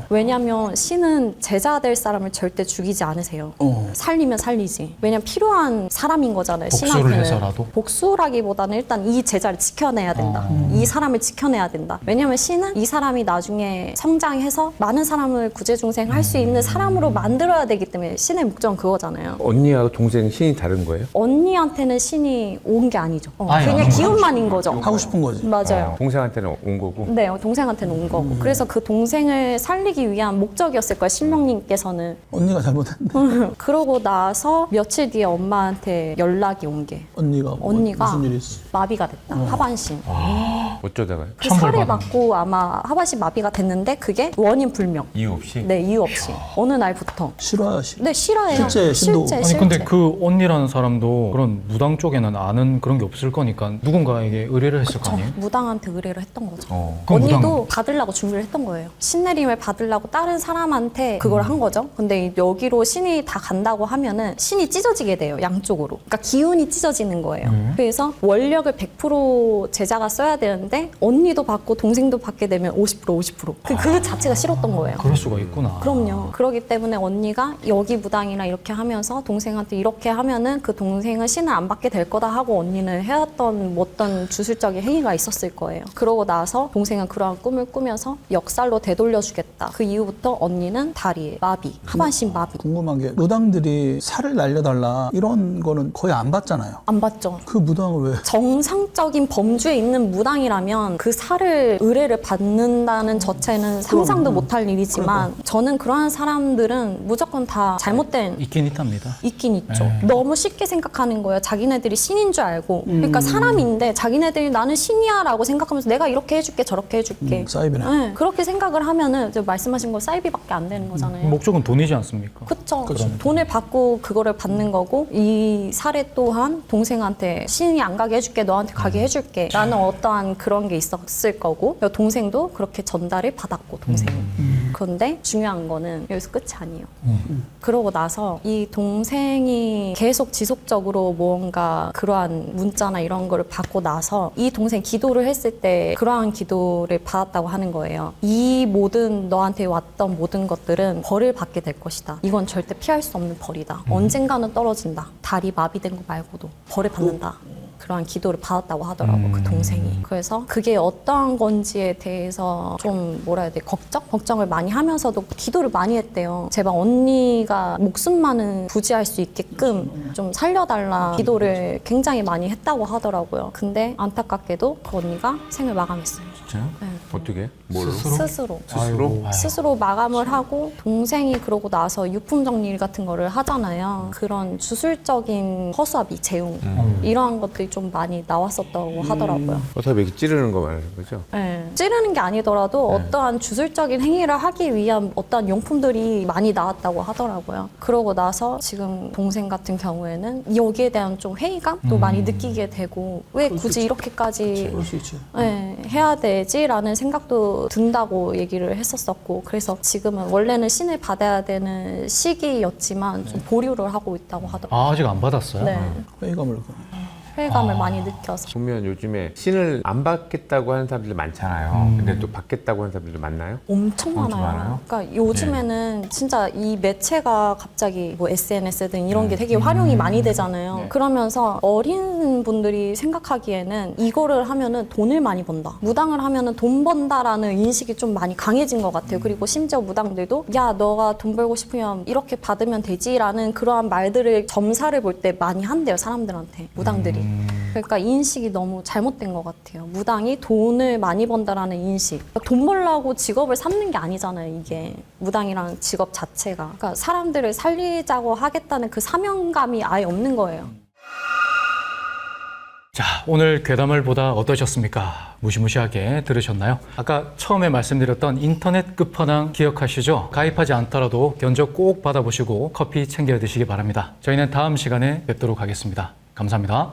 왜냐하면 신은 제자 될 사람을 절대 죽이지 않으세요. 살리면 살리지. 왜냐면 필요한 사람인 거잖아요. 복수를 신한테는. 해서라도? 복수라기보다는 일단 이 제자를 지켜내야 된다. 이 사람을 지켜내야 된다. 왜냐면 신은 이 사람이 나중에 성장해서 많은 사람을 구제중생 할 수 있는 사람으로 만들어야 되기 때문에 신의 목적은 그거잖아요. 언니하고 동생 신이 다른 거예요? 언니한테는 신이 온 게 아니죠. 아예 안 그냥 온 기운만인 거죠. 하고 싶은 거지. 맞아요. 동생한테는 온 거고. 네, 동생한테는 온 거고. 그래서 그 동생을 살리기 위한 목적이었을 거예요, 신명님께서는. 언니가 잘못했네. 그러고 나서 며칠 뒤에 엄마한테 연락이 온 게 언니가 무슨 일이 있어? 마비가 됐다. 하반신. 어쩌다가요? 그 천벌 살을 받은 맞고 아마 하반신 마비가 됐는데 그게 원인 불명. 이유 없이? 네, 이유 없이. 어느 날부터. 실화시. 네, 싫어해요. 실제 신도. 아니 근데 그 언니라는 사람도 그런 무당 쪽에는 아는 그런 게 없을 거니까 누군가에게 의뢰를 했을 거 아니에요? 무당한테 의뢰를 했던 거죠. 그 언니도 무당- 받으려고 준비를 했던 거예요. 신내림을 받으려고 다른 사람한테 그걸 한 거죠. 근데 여기로 신이 다 간다고 하면은 신이 찢어지게 돼요. 양쪽으로. 그러니까 기운이 찢어지는 거예요. 그래서 원력을 100% 제자가 써야 되는데 언니도 받고 동생도 받게 되면 50%. 그 자체가 싫었던 거예요. 그럴 수가 있구나. 그럼요. 그렇기 때문에 언니가 여기 무당이랑 이렇게 하면서 동생한테 이렇게 하면은 그 동생은 신을 안 받게 될 거다 하고 언니는 해왔던 어떤 주술적인 행위가 있었을 거예요. 그러고 나서 동생은 그러한 꿈을 꾸면서 역살로 되돌려주겠다. 그 이후부터 언니는 다리에 마비, 하반신 마비. 궁금한 게 무당들이 살을 날려달라 이런 거는 거의 안 받잖아요. 안 받죠. 그 무당을 왜? 정상적인 범주에 있는 무당이라면 그 살을 의뢰를 받는다는 자체는 상상도 못할 일이지만 저는 그러한 사람들은 무조건 다 잘못된 있긴 있답니다. 있긴 있죠. 너무 쉽게 생각하는 거예요. 자기네들이 신인 줄 알고. 그러니까 사람인데 자기네들이 나는 신이야 라고 생각하면서 내가 이렇게 해줄게 저렇게 해줄게. 사이비네. 네, 그렇게 생각을 하면은 이제 말씀하신 거 사이비밖에 안 되는 거잖아요. 목적은 돈이지 않습니까? 그쵸. 돈을 받고 그거를 받는 거고 이 사례 또한 동생한테 신이 안 가게 해줄게 너한테 가게 해줄게 라는 어떠한 그런 게 있었을 거고 동생도 그렇게 전달을 받았고 동생이. 그런데 중요한 거는 여기서 끝이 아니에요. 그러고 나서 이 동생이 계속 지속적으로 뭔가 그러한 문자나 이런 거를 받고 나서 이 동생 기도를 했을 때 그러한 기도를 받았다고 하는 거예요. 이 모든 너한테 왔던 모든 것들은 벌을 받게 될 것이다. 이건 절대 피할 수 없는 벌이다. 언젠가는 떨어진다. 다리 마비된 거 말고도 벌을 받는다. 그러한 기도를 받았다고 하더라고 그 동생이. 그래서 그게 어떠한 건지에 대해서 좀 뭐라 해야 돼 걱정을 많이 하면서도 기도를 많이 했대요. 제발 언니가 목숨만은 부지할 수 있게끔 좀 살려달라 기도를 굉장히 많이 했다고 하더라고요. 근데 안타깝게도 그 언니가 생을 마감했어요. 진짜요? 네. 어떻게? 뭘로? 스스로. 아이고. 스스로 마감을 하고 동생이 그러고 나서 유품 정리 같은 거를 하잖아요. 그런 주술적인 허수아비, 재ung 이러한 것들이 좀 많이 나왔었다고 하더라고요. 어차피 이렇게 찌르는 거 말하는 거죠? 네. 찌르는 게 아니더라도 어떠한 주술적인 행위를 하기 위한 어떠한 용품들이 많이 나왔다고 하더라고요. 그러고 나서 지금 동생 같은 경우에는 여기에 대한 좀 회의감도 많이 느끼게 되고 왜 굳이 이렇게까지 그럴 수 있지. 네, 해야 되지라는 생각도 든다고 얘기를 했었었고 그래서 지금은 원래는 신을 받아야 되는 시기였지만 좀 보류를 하고 있다고 하더라고요. 아, 아직 안 받았어요? 네, 회의감을. 회의감을 많이 느껴서. 보면 요즘에 신을 안 받겠다고 하는 사람들이 많잖아요. 근데 또 받겠다고 하는 사람들도 많나요? 엄청 엄청 많아요. 많아요? 그러니까 요즘에는 진짜 이 매체가 갑자기 뭐 SNS든 이런 게 되게 활용이 많이 되잖아요. 그러면서 어린 분들이 생각하기에는 이거를 하면은 돈을 많이 번다. 무당을 하면은 돈 번다라는 인식이 좀 많이 강해진 것 같아요. 그리고 심지어 무당들도 야, 너가 돈 벌고 싶으면 이렇게 받으면 되지라는 그러한 말들을 점사를 볼 때 많이 한대요. 사람들한테. 무당들이. 그러니까 인식이 너무 잘못된 것 같아요. 무당이 돈을 많이 번다라는 인식. 그러니까 돈 벌려고 직업을 삼는 게 아니잖아요, 이게. 무당이라는 직업 자체가. 그러니까 사람들을 살리자고 하겠다는 그 사명감이 아예 없는 거예요. 자, 오늘 괴담을 보다 어떠셨습니까? 무시무시하게 들으셨나요? 아까 처음에 말씀드렸던 인터넷 끝판왕 기억하시죠? 가입하지 않더라도 견적 꼭 받아보시고 커피 챙겨 드시기 바랍니다. 저희는 다음 시간에 뵙도록 하겠습니다. 감사합니다.